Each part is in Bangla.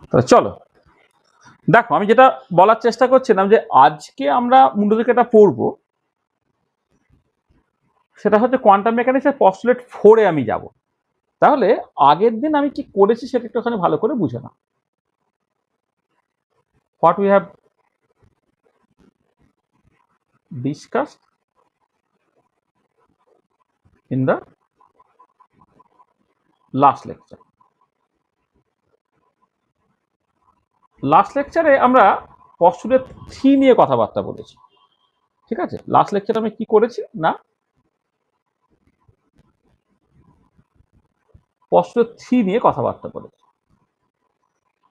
তাহলে চলো দেখো, আমি যেটা বলার চেষ্টা করছিলাম যে আজকে আমরা মুন্ডু থেকে এটা পড়বো, সেটা হচ্ছে কোয়ান্টাম মেকানিক্সের পস্টুলেট 4-এ আমি যাব। তাহলে আগের দিন আমি কি করেছি সেটা একটুখানি ভালো করে বুঝে নাও। What we have discussed in the last lecture. Last লেকচারে আমরা পস্টুলেট 3 নিয়ে কথাবার্তা বলেছি, ঠিক আছে? লাস্ট লেকচারে আমি কি করেছি না, পস্টুলেট 3 নিয়ে কথাবার্তা বলেছি।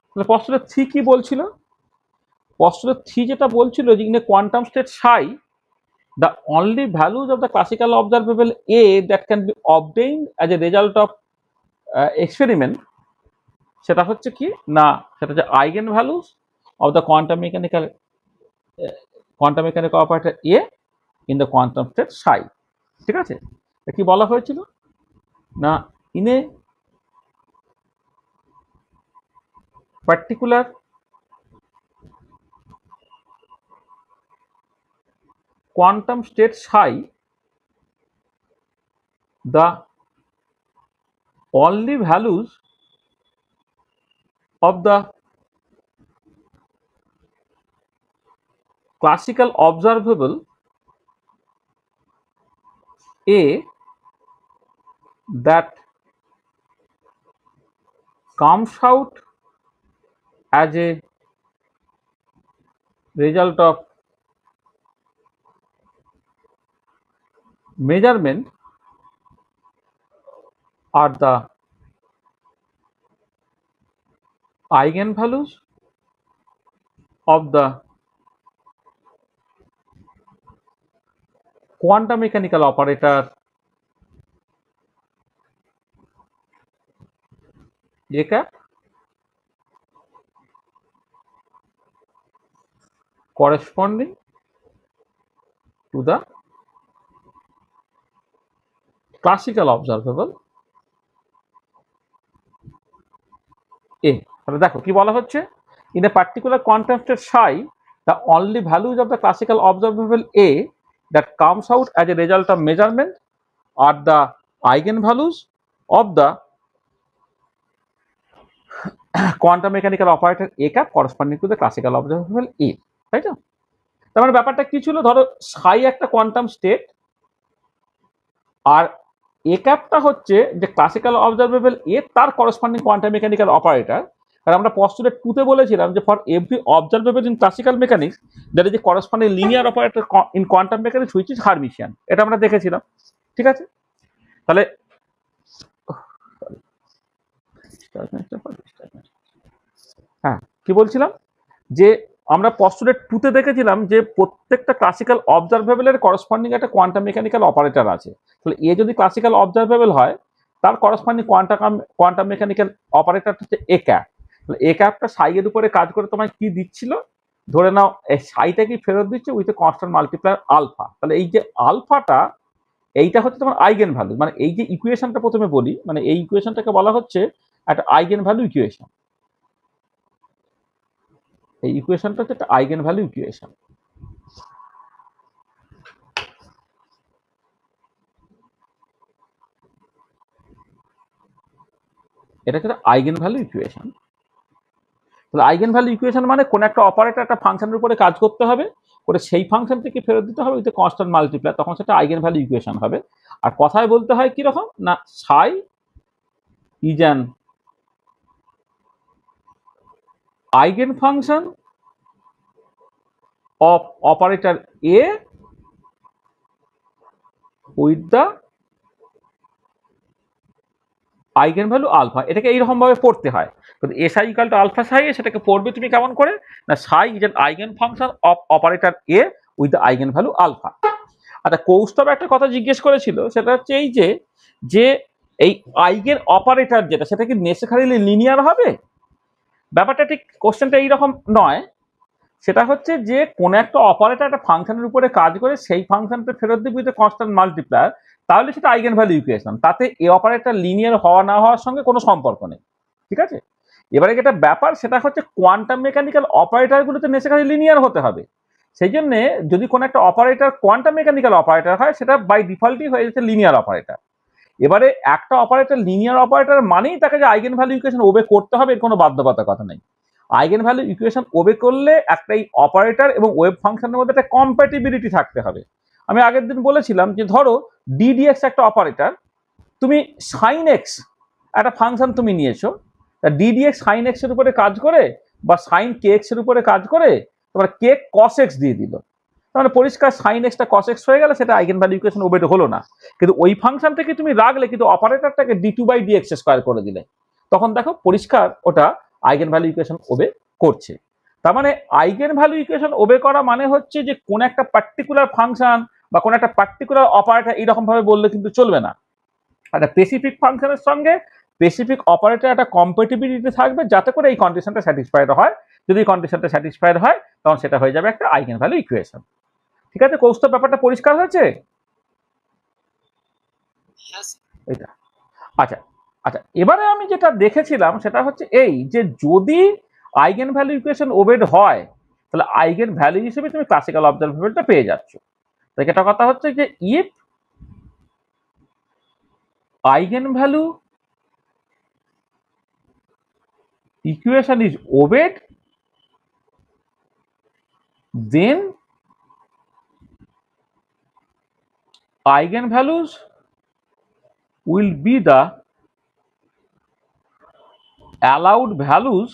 তাহলে পস্টুলেট 3 কি বলছিল? পস্টুলেট 3 যেটা বলছিল যে in a quantum state psi the only values of the classical observable A that can be obtained as a result of experiment, সেটা হচ্ছে কি না, সেটা হচ্ছে eigen values of the quantum mechanical operator A in the quantum state psi। ঠিক আছে? কি বলা হয়েছিল না, in a particular quantum state psi, the only values of the classical observable A that comes out as a result of measurement are the eigenvalues of the quantum mechanical operator A cap corresponding to the classical observable A। তাহলে দেখো কি বলা হচ্ছে, in a particular quantum state psi the only values of the classical observable A that comes out as a result of measurement are the eigenvalues of the quantum mechanical operator A cap corresponding to the classical observable A। তাই তো? তার মানে ব্যাপারটা কি ছিল, ধরো psi একটা কোয়ান্টাম স্টেট আর এ ক্যাপটা হচ্ছে যে ক্লাসিক্যাল অবজারভেবল এ তার করসপন্ডিং কোয়ান্টাম মেকানিক্যাল অপারেটর। আর আমরা পস্টুলেট 2 তে বলেছিলাম যে for every observable in classical mechanics that is a corresponding linear operator in quantum mechanics which is Hermitian. এটা আমরা দেখেছিলাম, ঠিক আছে? তাহলে হ্যাঁ, কি বলছিলাম যে আমরা পস্টুলেট 2 তে দেখেছিলাম যে প্রত্যেকটা ক্লাসিক্যাল অবজারভেবলের করসপন্ডিং একটা কোয়ান্টাম মেকানিক্যাল অপারেটর আছে। তাহলে এ যদি ক্লাসিক্যাল অবজারভেবল হয় তার করসপন্ডিং কোয়ান্টাম মেকানিক্যাল অপারেটর হচ্ছে এ ক্যাপ। তাহলে এ ক্যাপটা সাই এর উপরে কাজ করে তোমায় কি দিচ্ছিল, ধরে নাও এই সাইটা কি ফেরত দিচ্ছে with a constant multiplier alpha. তাহলে এই যে আলফাটা, এইটা হচ্ছে তোমার আইগেন ভ্যালু। মানে এই যে ইকুয়েশনটা প্রথমে বলি, মানে এই ইকুয়েশনটাকে বলা হচ্ছে একটা আইগেন ভ্যালু ইকুয়েশন। এই ইকুয়েশনটা হচ্ছে একটা আইগেন ভ্যালু ইকুয়েশন। এটা হচ্ছে আইগেন ভ্যালু ইকুয়েশন। তাহলে আইগেন ভ্যালু ইকুয়েশন মানে কোন একটা অপারেটর একটা ফাংশনের উপরে কাজ করতে হবে, করে সেই ফাংশনটিকে ফেরত দিতে হবে উইথ কনস্ট্যান্ট মাল্টিপ্লাই, তখন সেটা আইগেন ভ্যালু ইকুয়েশন হবে। আর কথায় বলতে হয় কি রকম না, psi is an eigen function of operator A with the eigen value alpha. এটাকে এইরকম ভাবে পড়তে হয়, কিন্তু S I equal to alpha psi, সেটাকে পড়বে তুমি কেমন করে না, psi is an eigen function of operator A with the eigen value alpha. আচ্ছা, কৌস্তব একটা কথা জিজ্ঞেস করেছিল, সেটা হচ্ছে এই যে যে এই আইগেন অপারেটর যেটা, সেটা কি নেসেসারিলি লিনিয়ার হবে? ব্যাপারটা ঠিক কোশ্চেনটা এইরকম নয়। সেটা হচ্ছে যে কোন একটা অপারেটর একটা ফাংশনের উপরে কাজ করে সেই ফাংশনটা ফেরত দিবে উইথ কনস্ট্যান্ট মাল্টিপ্লায়ার, তাহলে সেটা আইগেন ভ্যালু ইকুয়েশন। তাতে এ অপারেটর লিনিয়ার হওয়া না হওয়ার সঙ্গে কোনো সম্পর্ক নেই, ঠিক আছে? এবারে যেটা ব্যাপার সেটা হচ্ছে কোয়ান্টাম মেকানিক্যাল অপারেটরগুলোতে নেসেসারি লিনিয়ার হতে হবে। সেই জন্য যদি কোনো একটা অপারেটর কোয়ান্টাম মেকানিক্যাল অপারেটর হয় সেটা বাই ডিফল্টই হয়ে যাচ্ছে লিনিয়ার অপারেটর। এবারে একটা অপারেটর লিনিয়ার অপারেটর মানেই তাকে যে আইগেন ভ্যালু ইকুয়েশন ওবে করতে হবে এর কোনো বাধ্যবাধকতা নেই। আইগেন ভ্যালু ইকুয়েশন ওবে করলে একটা এই অপারেটর এবং ওয়েভ ফাংশনের মধ্যে একটা কম্প্যাটিবিলিটি থাকতে হবে। আমি আগের দিন বলেছিলাম যে ধরো ডিডিএক্স একটা অপারেটর, তুমি সাইন এক্স একটা ফাংশন তুমি নিয়েছো, ডিডিএক্স সাইন এক্স এর উপরে কাজ করে বা সাইন কে এক্স এর উপরে কাজ করে তোমার কে কস এক্স দিয়ে দিল, তাহলে পরিষ্কার সাইন এক্সটা কস এক্স হয়ে গেল, সেটা আইগেন ভ্যালু ইকুয়েশন ওবেড হলো না। কিন্তু ওই ফাংশনটাকে তুমি রাখলে কিন্তু অপারেটরটাকে d2/dx স্কয়ার করে দিলে, তখন দেখো পরিষ্কার ওটা আইগেন ভ্যালু ইকুয়েশন ওবে করছে। তার মানে আইগেন ভ্যালু ইকুয়েশন ওবে করা মানে হচ্ছে যে কোন একটা পার্টিকুলার ফাংশন বা কোন একটা পার্টিকুলার অপারেটর এইরকম ভাবে বললে কিন্তু চলবে না। একটা স্পেসিফিক ফাংশনের সঙ্গে স্পেসিফিক অপারেটর একটা কম্প্যাটিবিলিটি থাকবে যাতে করে এই কন্ডিশনটা স্যাটিসফাইড হয়। যদি কন্ডিশনটা স্যাটিসফাইড হয় তখন সেটা হয়ে যাবে একটা আইগেন ভ্যালু ইকুয়েশন। ঠিক আছে, কৌস্তব ব্যাপারটা পরিষ্কার হয়েছে? এটা আচ্ছা আচ্ছা, এবারে আমি যেটা দেখেছিলাম সেটা হচ্ছে এই যে যদি আইগেন ভ্যালু ইকুয়েশন ওবেড হয় তাহলে আইগেন ভ্যালু হিসেবে তুমি ক্লাসিক্যাল অবজারভেবলটা পেয়ে যাচ্ছ। তো এটা কথা হচ্ছে যে if eigen value equation is obeyed then eigenvalues will be the allowed values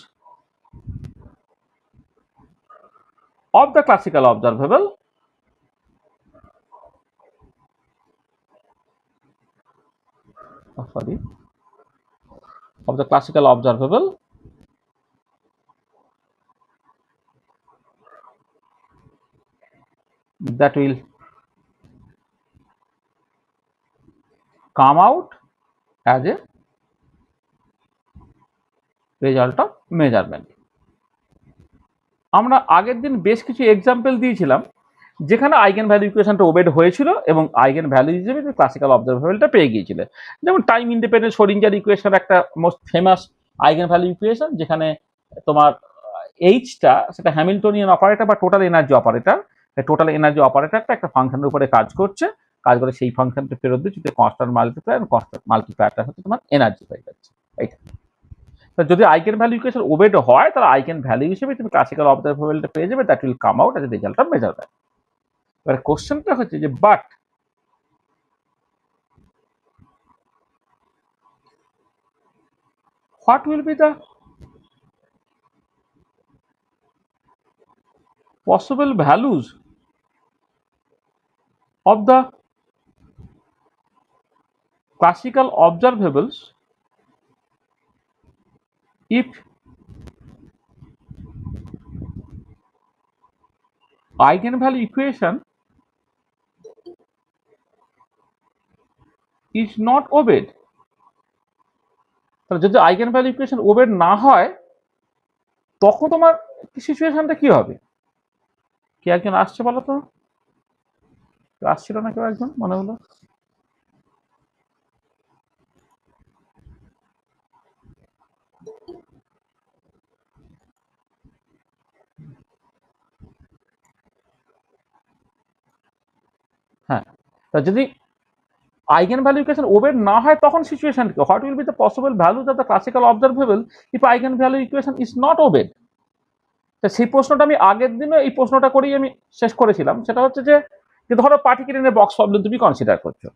of the classical observable of the classical observable that will come out as a result of measurement. আমরা আগের দিন বেশ কিছু এক্সাম্পল দিয়েছিলাম যেখানে আইগেন ভ্যালু ইকুয়েশনটা ওবেড হয়েছিল এবং আইগেন ভ্যালু হিসেবে তুমি ক্লাসিক্যাল অবজারভেবলটা পেয়ে গিয়েছিলে। যেমন টাইম ইন্ডিপেন্ডেন্ট শোডিঞ্জার ইকুয়েশন একটা most famous eigen value equation, যেখানে তোমার এইচটা সেটা হ্যামিল্টনিয়ান অপারেটর বা total energy operator, total energy অপারেটরটা একটা ফাংশনের উপরে কাজ করছে, কাজ করে সেই ফাংশনটা ফেরত দিচ্ছে যে কনস্ট্যান্ট মাল্টিপ্লায়ার, কনস্ট্যান্ট মাল্টিপ্লায়ারটা হচ্ছে তোমার এনার্জি হয়ে যাচ্ছে। এইটা যদি আইগেন ভ্যালু ইকুয়েশন ওবেড হয় তাহলে আইগেন ভ্যালু হিসেবে তুমি ক্লাসিক্যাল অবজারভেবলটা পেয়ে যাবে, that will come out as a result of measurement. এবার কোশ্চেনটা হচ্ছে যে but what will be the possible values of the classical observables if eigenvalue equation is not obeyed? তাহলে যদি আইগেন ভ্যালু ইকুয়েশন ওবেড না হয় তখন তোমার সিচুয়েশনটা কি হবে? কে একজন আসছে বলো তো? আসছিল না কেউ একজন মনে হলো? হ্যাঁ, তা যদি আইগেন ভ্যালু ইকুয়েশন ওবেড না হয় তখন সিচুয়েশন কি? What will be the possible values of the classical observable if eigen value equation is not obeyed? তা সেই প্রশ্নটা আমি আগের দিনও এই প্রশ্নটা করেই আমি শেষ করেছিলাম। সেটা হচ্ছে যে ধরো পার্টিকুলার বক্স প্রবলেম তুমি কনসিডার করছো,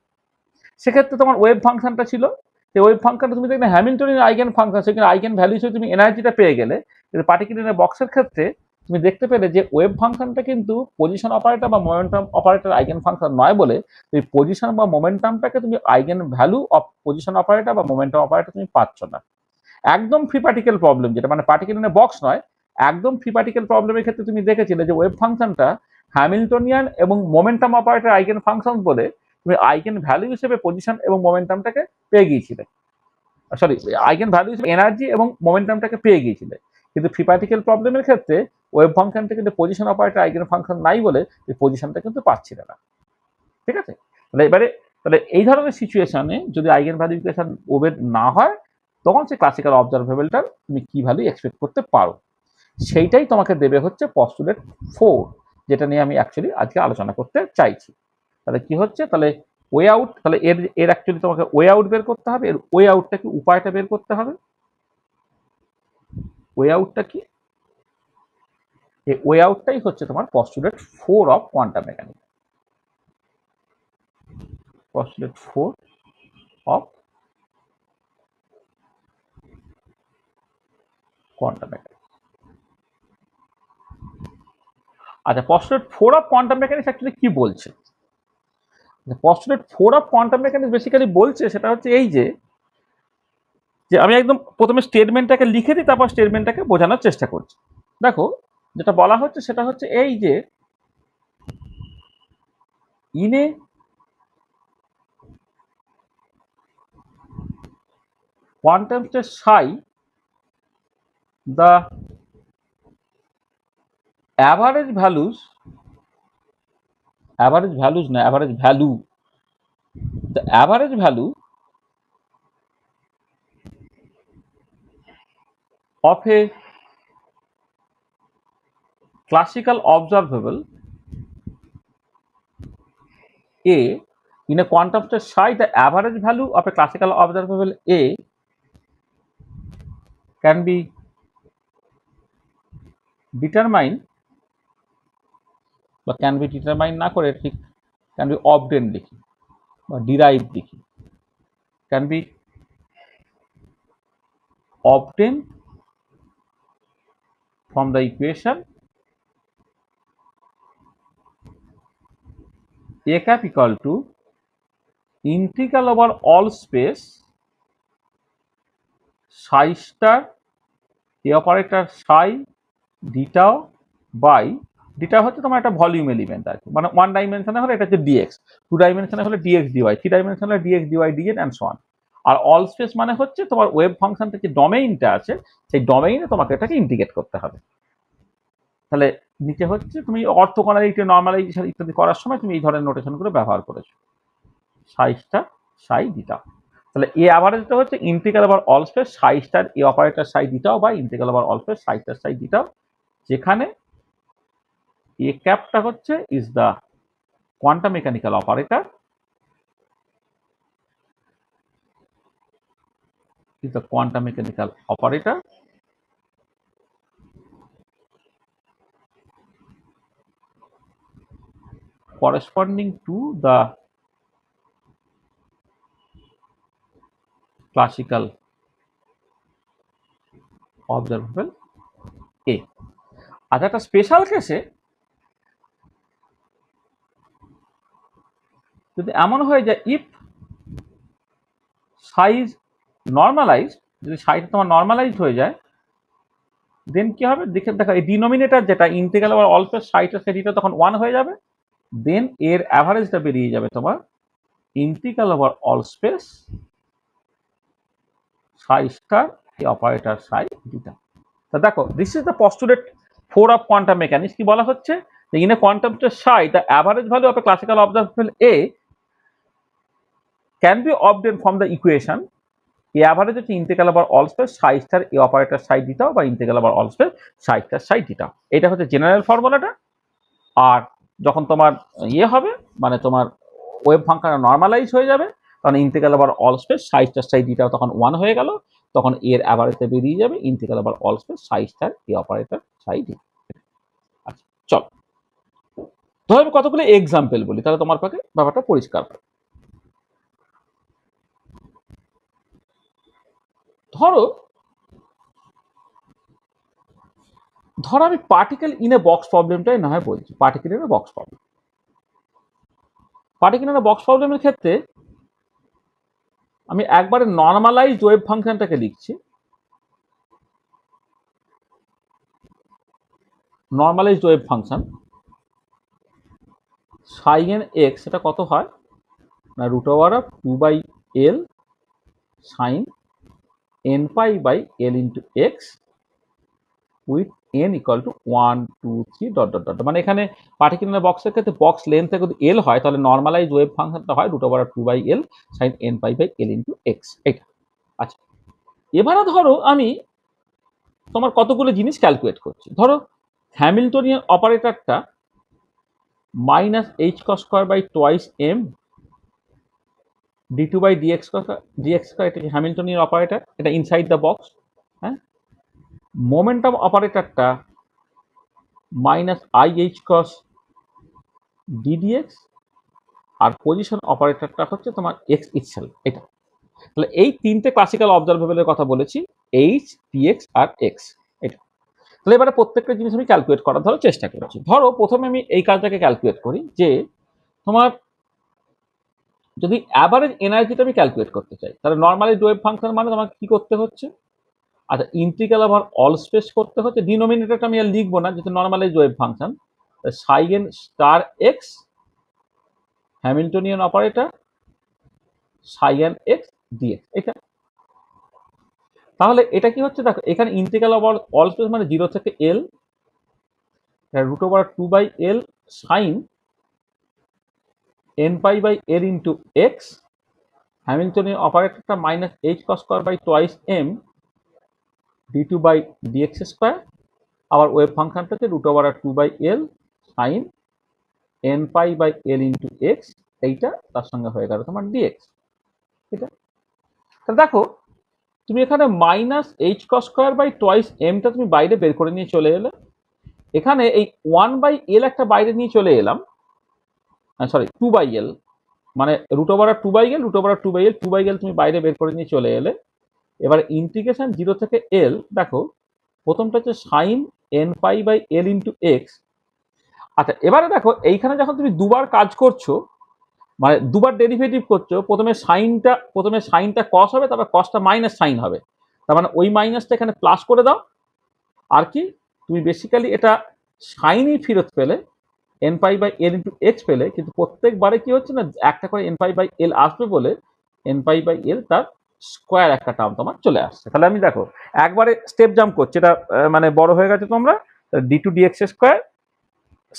সেক্ষেত্রে তোমার ওয়েভ ফাংশনটা ছিল, সেই ওয়েভ ফাংশনটা তুমি দেখবে হ্যামিল্টনিয়ান আইগেন ফাংশন, সেখানে আইগেন ভ্যালু হিসেবে তুমি এনার্জিটা পেয়ে গেলে। কিন্তু পার্টিকুলার বক্সের ক্ষেত্রে তুমি দেখতে পেলে যে ওয়েভ ফাংশনটা কিন্তু পজিশন অপারেটর বা মোমেন্টাম অপারেটর আইগেন ফাংশন নয় বলে এই পজিশন বা মোমেন্টামটাকে তুমি eigen value of position operator বা মোমেন্টাম অপারেটর তুমি পাচ্ছ না। একদম ফ্রি পার্টিকেল প্রবলেম, যেটা মানে পার্টিকুলার বক্স নয়, একদম ফ্রি পার্টিকেল প্রবলেমের ক্ষেত্রে তুমি দেখেছিলে যে ওয়েভ ফাংশনটা হ্যামিল্টনিয়ান এবং মোমেন্টাম অপারেটর আইগেন ফাংশন বলে তুমি আইগেন ভ্যালু হিসেবে পজিশন এবং মোমেন্টামটাকে পেয়ে গিয়েছিলে, সরি আইগেন ভ্যালু হিসেবে এনার্জি এবং মোমেন্টামটাকে পেয়ে গিয়েছিলে। কিন্তু ফ্রি পার্টিকেল প্রবলেমের ক্ষেত্রে ওয়েভ ফাংশনটা কিন্তু পজিশন অপারেটর আইগেন ফাংশন নাই বলে এই পজিশনটা কিন্তু পাচ্ছিল না। ঠিক আছে, তাহলে এবারে তাহলে এই ধরনের সিচুয়েশনে যদি আইগেন ভ্যালু ইকুয়েশন ওবেড না হয় তখন সেই ক্লাসিক্যাল অবজারভেবলটার তুমি কি ভ্যালু এক্সপেক্ট করতে পারো, সেইটাই তোমাকে দেবে হচ্ছে পস্টুলেট 4, যেটা নিয়ে আমি অ্যাকচুয়ালি আজকে আলোচনা করতে চাইছি। তাহলে কি হচ্ছে, তাহলে ওয়ে আউট, তাহলে এর অ্যাকচুয়ালি তোমাকে ওয়ে আউট বের করতে হবে। এর ওয়ে আউটটা কি, উপায়টা বের করতে হবে। ওয়ে আউটটা কি, এই ওয়ে আউটটাই হচ্ছে তোমার postulate 4 of quantum mechanics. Postulate 4 of quantum mechanics. আচ্ছা, postulate 4 of quantum mechanics actually কি বলছে? Postulate 4 of quantum mechanics basically বলছে সেটা হচ্ছে এই যে আমি একদম প্রথমে স্টেটমেন্টটাকে লিখে দিই, তারপর স্টেটমেন্টটাকে বোঝানোর চেষ্টা করছি। দেখো, যেটা বলা হচ্ছে সেটা হচ্ছে এই যে in a quantum state psi, the average value, the average value of a classical observable A in a quantum state psi, the average value of a classical observable A can be determined, বা ক্যান বি ডিটারমাইন না করে ঠিক ক্যান বি অবটেন লিখি বা ডিরাইভ লিখি, can be obtain from the equation A cap equal to integral over all space psi star A operator psi d tau by d tau হচ্ছে তোমার একটা ভলিউম এলিমেন্ট আর কি, মানে ওয়ান ডাইমেনশনে হলে এটা হচ্ছে dx, টু ডাইমেনশনে হলে dx dy, থ্রি ডাইমেনশনে হলে dx dy dz and so on. আর অল স্পেস মানে হচ্ছে তোমার ওয়েভ ফাংশনটা যে ডোমেইনটা আছে সেই ডোমেইনে তোমাকে এটাকে ইন্টিগ্রেট করতে হবে। তাহলে নিচে হচ্ছে তুমি অর্থোগোনালিটি, নরমালাইজেশন ইত্যাদি করার সময় তুমি এই ধরনের নোটেশনগুলো ব্যবহার করেছো, সাই স্টার সাই দিটা। তাহলে এ অ্যাভারেজটা হচ্ছে integral over all space psi star A operator psi দিটাও বা integral over all space psi star psi দিটাও, যেখানে এ ক্যাপটা হচ্ছে is the quantum mechanical operator, is the quantum mechanical operator corresponding to the classical observable A। আচ্ছা, একটা স্পেশাল কেসে যদি এমন হয়ে যায় ইফ সাইজ নর্মালাইজ, যদি সাইজ তোমার নর্মালাইজ হয়ে যায়, দেন কি হবে দেখো এই ডিনোমিনেটর যেটা ইন্টিগ্রাল ওভার অল স্পেস সাইটা সেটা তখন 1 হয়ে যাবে, দেন এর অ্যাভারেজটা বেরিয়ে যাবে তোমার integral over all space psi star A operator psi দিটা। তা দেখো, this is the postulate 4 of quantum mechanics. কি বলা হচ্ছে, in a quantum state psi the average value of a classical observable A can be obtained from the equation A average হচ্ছে integral over all space psi star A operator psi দিটাও বা integral over all space psi star psi দিটাও। এটা হচ্ছে জেনারেল ফর্মুলাটা। আর যখন তোমার ইয়ে হবে, মানে তোমার ওয়েভ ফাংশন নর্মালাইজ হয়ে যাবে, তখন integral over all space psi star psi দিটাও তখন 1 হয়ে গেল, তখন এর অ্যাভারেজটা বেরিয়ে যাবে integral over all space psi star A operator psi দিটা। আচ্ছা চল, ধরো আমি কতগুলো এক্সাম্পল বলি, তাহলে তোমার পক্ষে ব্যাপারটা পরিষ্কার হবে। ধরো আমি পার্টিকেল ইন এ বক্স প্রবলেমটাই না হয় বলছি। Particle in a box problem, particle in a box প্রবলেমের ক্ষেত্রে আমি একবারে নর্মালাইজড ওয়েভ ফাংশনটাকে লিখছি। Normalised wave function psi N X, এটা কত হয় না root over of 2/l sine n pi by l into X with n equal to 1 2 3 dot dot dot. মানে এখানে পার্টিকুলার বক্সের ক্ষেত্রে বক্স লেন্থ যদি l হয়, তাহলে নর্মালাইজ ওয়েভ ফাংশনটা হয় root over 2/l sine n pi by l into X. এটা আচ্ছা, এবারে ধরো আমি তোমার কতগুলো জিনিস ক্যালকুলেট করছি। ধরো হ্যামিল্টনিয়ান অপারেটরটা minus H cos square by twice M D two by DX square, এটা হ্যামিল্টনিয়ান অপারেটর, এটা ইনসাইড দ্য বক্স। হ্যাঁ, মোমেন্টাম অপারেটরটা minus I H cross DDX, আর পজিশন অপারেটরটা হচ্ছে তোমার এক্স ইটসেলফ। এটা তাহলে এই তিনটে ক্লাসিক্যাল অবজারভেবলের কথা বলেছি, এইচ, ডিএক্স আর এক্স। এটা তাহলে এবারে প্রত্যেকটা জিনিস আমি ক্যালকুলেট করার ধরো চেষ্টা করছি। ধরো প্রথমে আমি এই কাজটাকে ক্যালকুলেট করি যে তোমার যদি অ্যাভারেজ এনার্জিটা আমি ক্যালকুলেট করতে চাই, তাহলে নর্মালি ওয়েভ ফাংশন মানে তোমাকে কি করতে হচ্ছে, আচ্ছা ইন্টিগ্রাল ওভার অল স্পেস করতে হচ্ছে। ডিনোমিনেটরটা আমি আর লিখবো না, যেহেতু normally wave function, psi star X Hamiltonian operator sign X dx. এটা তাহলে এটা কি হচ্ছে দেখো, এখানে ইন্টিগ্রাল ওভার অল স্পেস মানে 0 থেকে L root over 2 by L sine N pi by L into X, Hamiltonian অপারেটরটা minus H cos square by twice M D two by DX square, আবার ওয়েভ ফাংশনটা হচ্ছে root over 2 by L sine N pi by L into X, এইটা তার সঙ্গে হয়ে গেল তোমার ডিএক্স। এটা তাহলে দেখো তুমি এখানে minus H cos square by twice এমটা তুমি বাইরে বের করে নিয়ে চলে এলে, এখানে এই 1 বাই এল একটা বাইরে নিয়ে চলে এলাম, সরি 2 বাই এল, মানে root over 2 by L root over 2 by L 2 by L তুমি বাইরে বের করে নিয়ে চলে এলে। এবার ইন্টিগ্রেশন 0 থেকে এল, দেখো প্রথমটা হচ্ছে sine N pi by L into X. আচ্ছা এবারে দেখো এইখানে যখন তুমি দুবার কাজ করছো, মানে দুবার ডেরিভেটিভ করছো, প্রথমে সাইনটা কস হবে, তারপর কসটা মাইনাস সাইন হবে, তার মানে ওই মাইনাসটা এখানে প্লাস করে দাও। আর কি তুমি বেসিক্যালি এটা সাইনই ফেরত পেলে, N pi by L into X পেলে, কিন্তু প্রত্যেকবারে কি হচ্ছে না, একটা করে এন পাই বাই এল আসবে বলে এন পাই বাই এল তার স্কোয়ার একটা টার্ম তোমার চলে আসছে। তাহলে আমি দেখো একবারে স্টেপ জাম্প করছি, এটা মানে বড় হয়ে গেছে তোমরা, d two dx square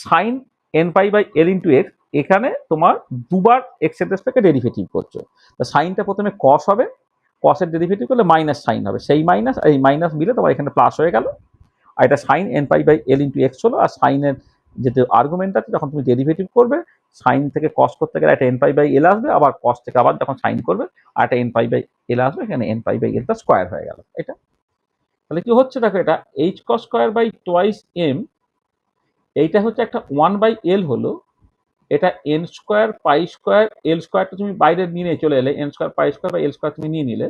sine N pi by L into X, এখানে তোমার দুবার এক্স এর রেসপেক্টে ডেরিভেটিভ করছো। তো সাইনটা প্রথমে কস হবে, কসের ডেরিভেটিভ করলে মাইনাস সাইন হবে, সেই মাইনাস এই মাইনাস মিলে তোমার এখানে প্লাস হয়ে গেল, আর এটা sine N pi by L into X হলো। আর সাইনের যেটা আর্গুমেন্ট আছে, যখন তুমি ডেরিভেটিভ করবে সাইন থেকে কস করতে গেলে একটা এন পাই বাই এল আসবে, আবার কস থেকে আবার যখন সাইন করবে আর একটা এন পাই বাই এল আসবে, এখানে এন পাই বাই এলটা স্কোয়ার হয়ে গেল। এটা তাহলে কি হচ্ছে দেখো, এটা H cos square by twice M, এইটা হচ্ছে একটা 1 বাই এল হলো, এটা N square pi square L স্কোয়ারটা তুমি বাইরে নিয়ে চলে এলে, এন স্কোয়ার পাই স্কোয়ার বা এল স্কোয়ার তুমি নিয়ে নিলে,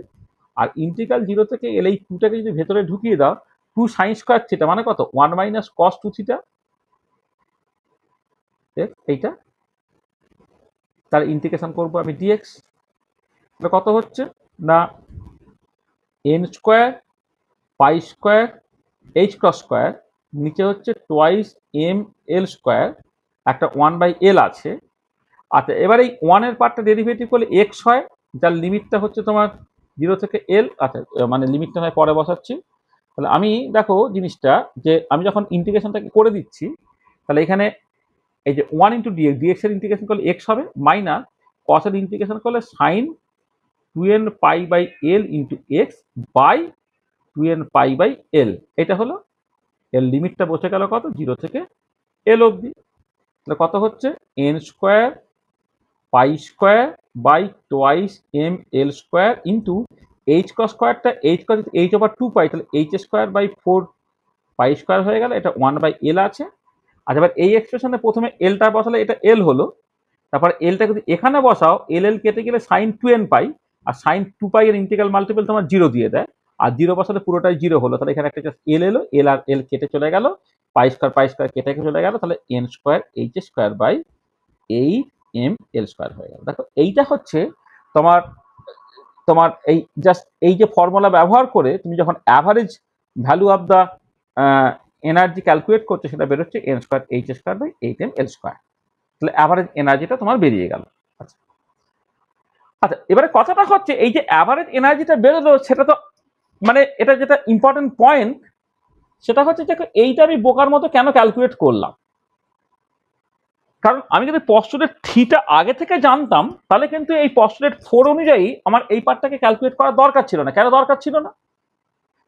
আর ইন্টিগ্রাল 0 থেকে এল এই 2টাকে যদি ভেতরে ঢুকিয়ে দাও, 2 সাইন স্কোয়ার থিটা মানে কত, 1 মাইনাস কস 2 থিটা, এইটা তার ইন্টিগ্রেশন করবো আমি ডিএক্স, কত হচ্ছে না N square pi square H cross square, নিচে হচ্ছে টোয়াইস এম এল স্কোয়ার, একটা 1 বাই এল আছে। আচ্ছা এবার এই 1 এর পার্টটা ডেরিভেটিভ করলে এক্স হয়, যার লিমিটটা হচ্ছে তোমার 0 থেকে এল। আচ্ছা মানে লিমিটটা হয় পরে বসাচ্ছি। তাহলে আমি দেখো জিনিসটা, যে আমি যখন ইন্টিগ্রেশনটাকে করে দিচ্ছি, তাহলে এখানে এই যে 1 ইন্টু ডিএক্স, ডিএক্স এর ইন্টিগ্রেশন করলে এক্স হবে, মাইনাস কস এর ইন্টিগ্রেশন করলে sine 2n pi by L into x by 2n pi by L. এটা হলো এর লিমিটটা বসে গেল কত, 0 থেকে এল অবধি। তাহলে কত হচ্ছে N square pi square by twice M L square into H cross স্কোয়ারটা এইচ ওভার 2 পাই, তাহলে H square by 4 pi square হয়ে গেল, এটা 1 বাই এল আছে। আচ্ছা এবার এই এক্সপ্রেশনে প্রথমে এলটা বসালে এটা এল হলো, তারপর এলটা যদি এখানে বসাও, এল এল কেটে গেলে সাইন 2n পাই, আর সাইন 2 পাই এর ইন্টিগ্রাল মাল্টিপল তোমার 0 দিয়ে দেয়, আর 0 বসালে পুরোটাই 0 হলো। তাহলে এখানে একটা এল এলো, এল আর এল কেটে চলে গেল, পাই স্কোয়ার কেটে চলে গেল, তাহলে N square H square by 8m L square হয়ে গেল। দেখো এইটা হচ্ছে তোমার তোমার এই জাস্ট এই যে ফর্মুলা ব্যবহার করে তুমি যখন average value of the energy calculate করছো, সেটা বেরোচ্ছে N square H square by 8m L square. তাহলে অ্যাভারেজ এনার্জিটা তোমার বেরিয়ে গেল। আচ্ছা আচ্ছা এবারে কথাটা হচ্ছে, এই যে অ্যাভারেজ এনার্জিটা বেরোলো, সেটা তো মানে এটা যেটা ইম্পর্টেন্ট পয়েন্ট, সেটা হচ্ছে যে এইটা আমি বোকার মতো কেন ক্যালকুলেট করলাম। কারণ আমি যদি পস্টুলেট থিটা আগে থেকে জানতাম, তাহলে কিন্তু এই পস্টুলেট 4 অনুযায়ী আমার এই পার্টটাকে ক্যালকুলেট করার দরকার ছিল না। কেন দরকার ছিল না,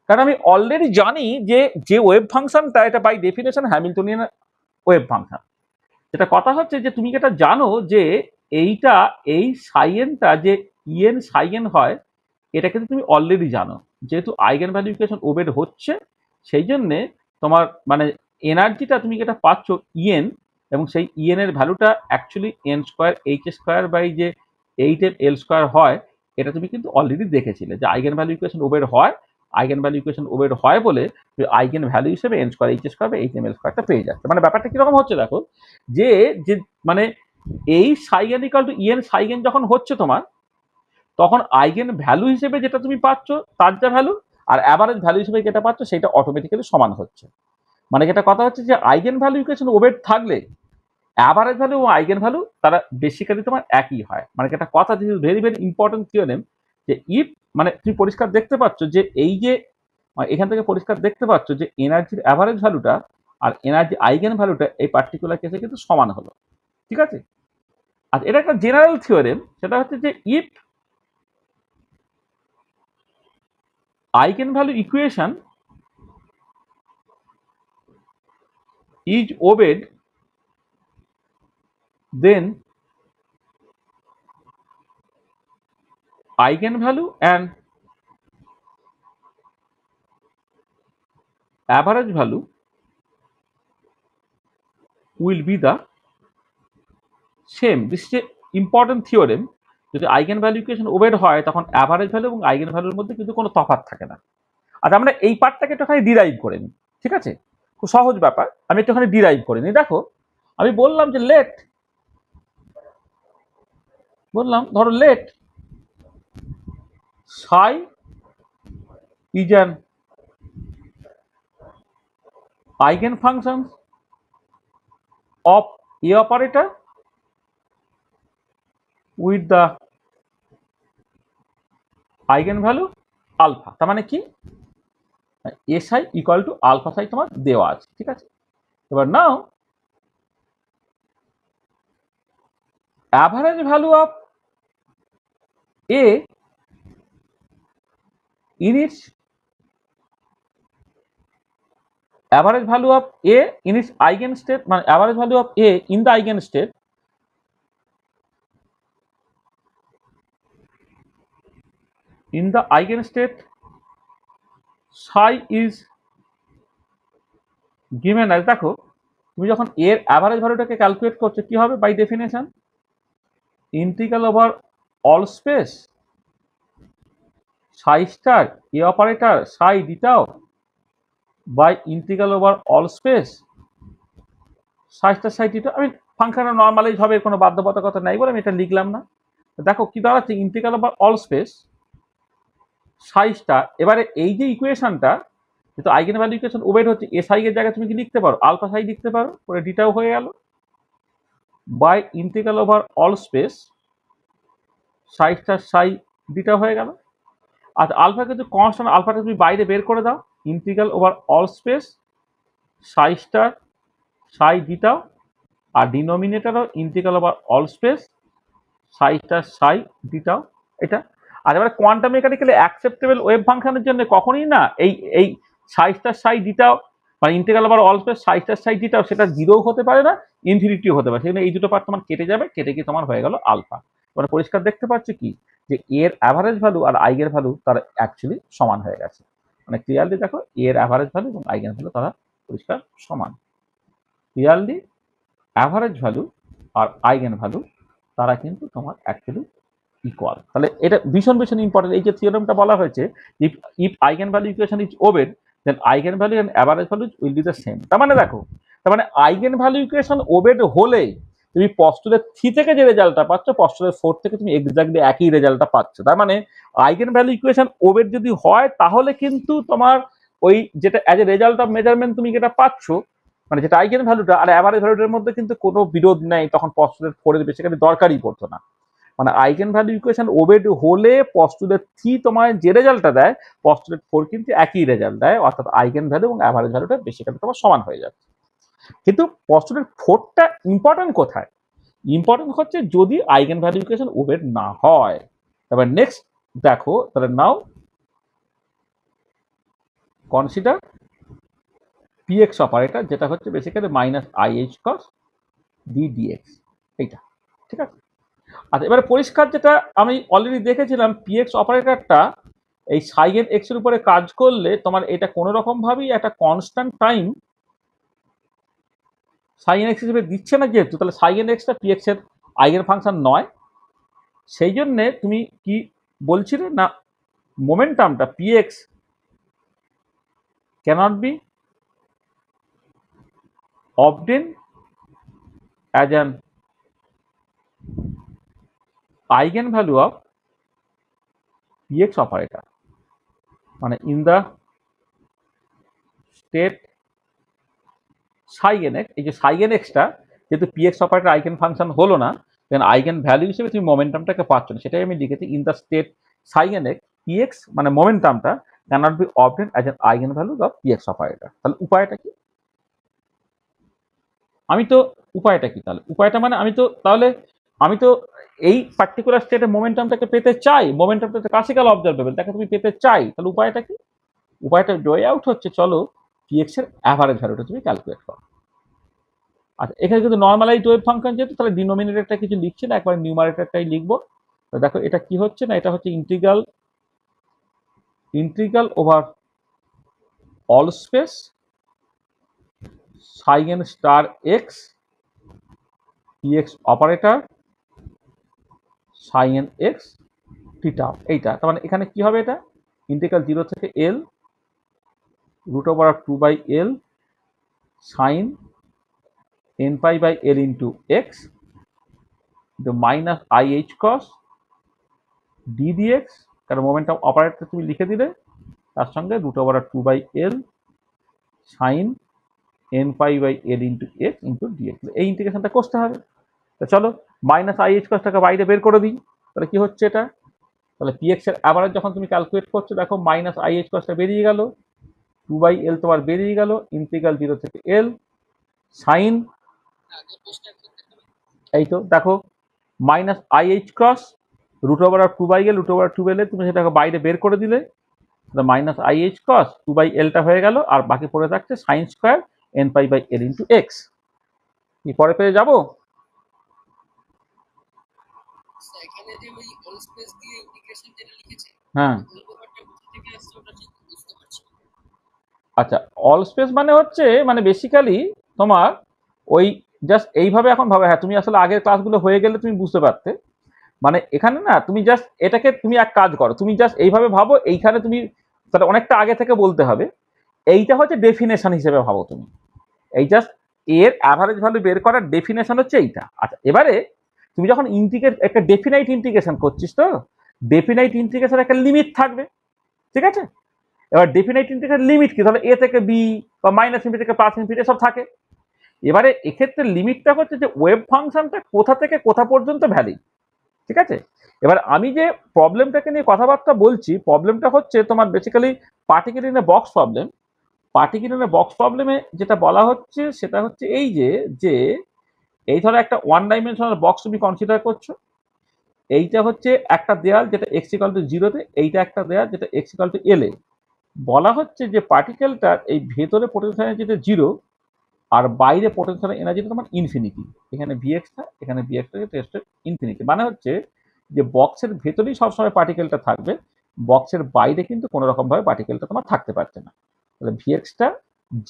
কারণ আমি অলরেডি জানি যে যে ওয়েভ ফাংশনটা এটা by definition Hamiltonian wave function. যেটা কথা হচ্ছে যে তুমি যেটা জানো যে এইটা এই সাইএনটা যে ইএন সাইএন হয়, এটা কিন্তু তুমি অলরেডি জানো। যেহেতু আইগেন ভ্যালু ইকুয়েশন ওবেড হচ্ছে, সেই জন্যে তোমার মানে এনার্জিটা তুমি যেটা পাচ্ছ ইএন, এবং সেই ইএন এর ভ্যালুটা actually n square H square by যে 8 এল স্কোয়ার হয়, এটা তুমি কিন্তু অলরেডি দেখেছিলে যে আইগেন ভ্যালু ইকুয়েশন ওবেড হয়। আইগেন ভ্যালু ইকুয়েশন ওবেড হয় বলে আইগেন ভ্যালু হিসেবে এন স্কোয়ার এইচ স্কোয়ার বা 8 এল স্কোয়ারটা পেয়ে যাচ্ছে। মানে ব্যাপারটা কিরকম হচ্ছে দেখো, যে যে মানে এই সাইগেন ইকাল টু ইএন সাইগেন যখন হচ্ছে তোমার, তখন আইগেন ভ্যালু হিসেবে যেটা তুমি পাচ্ছ তার যা ভ্যালু, আর অ্যাভারেজ ভ্যালু হিসেবে যেটা পাচ্ছ সেটা অটোমেটিক্যালি সমান হচ্ছে। মানে যেটা কথা হচ্ছে যে আইগেন ভ্যালু ইকুয়েশন ওবেড থাকলে অ্যাভারেজ ভ্যালু এবং আইগেন ভ্যালু তারা বেসিক্যালি তোমার একই হয়। মানে একটা কথা, this is very very important theorem, যে ইফ মানে তুমি পরিষ্কার দেখতে পাচ্ছ যে এই যে এখান থেকে পরিষ্কার দেখতে পাচ্ছ যে এনার্জির অ্যাভারেজ ভ্যালুটা আর এনার্জি আইগেন ভ্যালুটা এই পার্টিকুলার কেসে কিন্তু সমান হলো। ঠিক আছে? আর এটা একটা জেনারেল থিওরেম, সেটা হচ্ছে যে if eigenvalue equation is obeyed, then eigenvalue and average value will be the same. This is a important theorem. যদি আইগেন ভ্যালু ইকুয়েশন ওবেড হয় তখন অ্যাভারেজ ভ্যালু এবং আইগেন ভ্যালুর মধ্যে কিন্তু কোনো তফাৎ থাকে না। আচ্ছা, আমরা এই পার্টটাকে একটুখানি ডিরাইভ করে নিই। ঠিক আছে? খুব সহজ ব্যাপার, আমি একটুখানি ডিরাইভ করে নিই। দেখো, আমি বললাম যে ধরো late psi is an eigenfunction of A operator with the eigenvalue alpha। তার মানে কি, এসআই ইকুয়াল টু আলফা সাই তোমার দেওয়া আছে। ঠিক আছে? এবার নাও average value of A in its average value of A in its eigenstate, মানে average value of A in the eigenstate psi is given as, দেখো তুমি যখন এর অ্যাভারেজ ভ্যালুটাকে ক্যালকুলেট করছো কি হবে by definition, integral over all space psi star A operator psi দিটাও by integral over all space psi star psi দিটাও। আমি ফাংশনের নর্মালি ভাবে কোনো বাধ্যবাধকতা নাই বলে আমি এটা লিখলাম না। দেখো কি দাঁড়াচ্ছে, integral over all space psi star. এবারে এই যে ইকুয়েশনটা, যেহেতু আইগেন ভ্যালু ইকুয়েশন ওবেড হচ্ছে, এসআই এর জায়গায় তুমি কি লিখতে পারো, আলফা সাই লিখতে পারো, পরে ডিটাও হয়ে গেল by integral over all space psi star psi d tau হয়ে গেল। আচ্ছা, আলফা কিন্তু কনস্ট্যান্ট, আলফাটা তুমি বাইরে বের করে দাও, integral over all space psi star psi ডিটাও, আর ডিনোমিনেটরও integral over all space psi star psi ডিটাও। এটা আর এবারে কোয়ান্টাম মেকানিক্যালি অ্যাকসেপ্টেবল ওয়েভ ফাংশনের জন্য কখনোই না এই psi স্টার psi ডিটাও মানে integral over all space psi star psi ডিটাও সেটা জিরো হতে পারে না, ইনফিনিটিও হতে পারে। সেখানে এই দুটো পার্ট তোমার কেটে যাবে, কেটে গিয়ে তোমার হয়ে গেল আলফা। মানে পরিষ্কার দেখতে পাচ্ছ কি যে এর অ্যাভারেজ ভ্যালু আর আইগেন ভ্যালু তারা অ্যাকচুয়ালি সমান হয়ে গেছে। মানে ক্লিয়ারলি দেখো, এর অ্যাভারেজ ভ্যালু এবং আইগেন ভ্যালু তারা পরিষ্কার সমান। ক্লিয়ারলি অ্যাভারেজ ভ্যালু আর আইগেন ভ্যালু তারা কিন্তু তোমার অ্যাকচুয়ালি ইকুয়াল। তাহলে এটা ভীষণ ভীষণ ইম্পর্টেন্ট। এই যে থিওরেমটা বলা হয়েছে, if eigen value equation is obeyed, then eigen value and average value will be the same. তার মানে দেখো, তার মানে আইগেন ভ্যালু ইকুয়েশন ওবেড হলে তুমি পস্টুলেট 3 থেকে যে রেজাল্টটা পাচ্ছ, পস্টুলেট 4 থেকে তুমি এক্স্যাক্টলি একই রেজাল্টটা পাচ্ছ। তার মানে আইগেন ভ্যালু ইকুয়েশন ওবেড যদি হয়, তাহলে কিন্তু তোমার ওই যেটা as a result of measurement তুমি যেটা পাচ্ছ, মানে যেটা আইগেন ভ্যালুটা আর অ্যাভারেজ ভ্যালুটার মধ্যে কিন্তু কোনো বিরোধ নেই, তখন পস্টুলেট 4 এর বেসিক্যালি দরকারই পড়তো না। মানে আইগেন ভ্যালু ইকুয়েশন ওবেড হলে পস্টুলেট 3 তোমার যে রেজাল্টটা দেয়, পস্টুলেট 4 কিন্তু একই রেজাল্ট দেয়, অর্থাৎ আইগেন ভ্যালু এবং অ্যাভারেজ ভ্যালুটা বেসিক্যালি তোমার সমান হয়ে যাচ্ছে। কিন্তু পস্টুলেট 4টা ইম্পর্টেন্ট কোথায়? ইম্পর্টেন্ট হচ্ছে যদি আইগেন ভ্যালু ইকুয়েশন ওবেড না হয়। এবার নেক্সট দেখো, তাহলে নাও কনসিডার পিএক্স অপারেটর, যেটা হচ্ছে বেসিক্যালি মাইনাস আইএইচ কস ডি ডিএক্স, এইটা। ঠিক আছে। আচ্ছা, এবারে পরিষ্কার যেটা আমি অলরেডি দেখেছিলাম, পিএক্স অপারেটরটা এই সাইন এক্স এর উপরে কাজ করলে তোমার এটা কোনো রকম ভাবেই একটা কনস্ট্যান্ট টাইম সাইন এক্স হিসেবে দিচ্ছে না, যেহেতু তাহলে সাইন এক্সটা পিএক্স এর আইগেন ফাংশন নয়। সেই জন্যে তুমি কি বলছিলে না, মোমেন্টামটা PX cannot be obtained as an eigenvalue of px operator, মানে in the state psi nx, এই যে psi nx টা যেহেতু px অপারেটর আইগেন ফাংশন হলো না, দেন আইগেন ভ্যালু হিসেবে তুমি মোমেন্টামটাকে পাচ্ছ না, সেটাই আমি লিখেছি in the state psi nx px, মানে মোমেন্টামটা cannot be obtained as an eigenvalue of px operator। তাহলে উপায়টা কি? আমি তো উপায়টা কি তাহলে? উপায়টা মানে আমি তো এই পার্টিকুলার স্টেটে মোমেন্টামটাকে পেতে চাই, মোমেন্টামটা ক্লাসিক্যাল অবজারভেবল, তাকে তুমি পেতে চাই, তাহলে উপায়টা কি? উপায়টা ওয়ে আউট হচ্ছে, চলো পিএক্স এর অ্যাভারেজ ভ্যালুটা তুমি ক্যালকুলেট করো। আচ্ছা, এখানে কিন্তু নর্মালাইজ ওয়েভ ফাংশন যেহেতু, তাহলে ডিনোমিনেটরটা কিছু লিখছি না, একবার নিউমারেটরটাই লিখবো। তো দেখো এটা কি হচ্ছে না, এটা হচ্ছে integral over all space psi n star x p x operator sign x theta, এইটা। তার মানে এখানে কি হবে, এটা ইন্টিগ্রাল 0 থেকে L root over 2/l sine n pi by l into x the minus ih cos d dx, কারণ মোমেন্টাম অপারেটর তুমি লিখে দিলে, তার সঙ্গে root over 2/l sine n pi by l into x into dx, এই ইন্টিগ্রেশনটা করতে হবে। তো চলো মাইনাস আইএইচ কসটাকে বাইরে বের করে দিই, তাহলে কি হচ্ছে এটা, তাহলে পিএক্স এর অ্যাভারেজ যখন তুমি ক্যালকুলেট করছো, দেখো মাইনাস আইএইচ কসটা বেরিয়ে গেল, 2/l তোমার বেরিয়ে গেল, ইন্টিগ্রাল 0 থেকে l সাইন, এই তো দেখো minus i h cross root over 2/l, root over 2/l তুমি সেটাকে বাইরে বের করে দিলে, মাইনাস আইএইচ ক্রস 2/lটা হয়ে গেল, আর বাকি পড়ে থাকছে sign square n pi by l into x। কি পরে পেয়ে যাবো? হ্যাঁ, আচ্ছা, অল স্পেস মানে হচ্ছে, মানে বেসিক্যালি তোমার ওই জাস্ট এইভাবে এখন ভাবে, হ্যাঁ তুমি আসলে আগের ক্লাসগুলো হয়ে গেলে তুমি বুঝতে পারতে, মানে এখানে না তুমি জাস্ট এটাকে তুমি এক কাজ করো, তুমি জাস্ট এইভাবে ভাবো, এইখানে তুমি তাহলে অনেকটা আগে থেকে বলতে হবে, এইটা হচ্ছে ডেফিনেশন হিসেবে ভাবো তুমি, এই জাস্ট এর অ্যাভারেজ ভ্যালু বের করার ডেফিনেশন হচ্ছে এইটা। আচ্ছা, এবারে তুমি যখন ইন্টিগ্রেট একটা ডেফিনাইট ইন্টিগ্রেশন করছিস, তো ডেফিনাইট ইন্টিগ্রেশন একটা লিমিট থাকবে, ঠিক আছে? এবার ডেফিনাইট ইন্টিগ্রেশন লিমিট কি, তাহলে এ থেকে বি বা মাইনাস ইনফিনিটি থেকে প্লাস ইনফিনিটি সব থাকে। এবারে এক্ষেত্রে লিমিটটা হচ্ছে যে ওয়েভ ফাংশনটা কোথা থেকে কোথা পর্যন্ত ভ্যালিড, ঠিক আছে? এবার আমি যে প্রবলেমটাকে নিয়ে কথাবার্তা বলছি, প্রবলেমটা হচ্ছে তোমার basically particular in a box problem. Particular in a box প্রবলেমে যেটা বলা হচ্ছে সেটা হচ্ছে এই যে এই ধরো একটা ওয়ান ডাইমেনশনাল বক্স তুমি কনসিডার করছো, এইটা হচ্ছে একটা দেয়াল যেটা এক্স ইকুয়াল টু 0-তে, এইটা একটা দেয়াল যেটা এক্স ইকুয়াল টু l-এ। বলা হচ্ছে যে পার্টিকেলটার এই ভেতরে পোটেনশিয়াল এনার্জিটা 0 আর বাইরে পোটেনশিয়াল এনার্জিটা তোমার ইনফিনিটি, এখানে ভিএক্সটা, এখানে ভিএক্সটা টেস্টের ইনফিনিটি, মানে হচ্ছে যে বক্সের ভেতরেই সবসময় পার্টিকেলটা থাকবে, বক্সের বাইরে কিন্তু কোনো রকম ভাবে পার্টিকেলটা তোমার থাকতে পারছে না। তাহলে ভিএক্সটা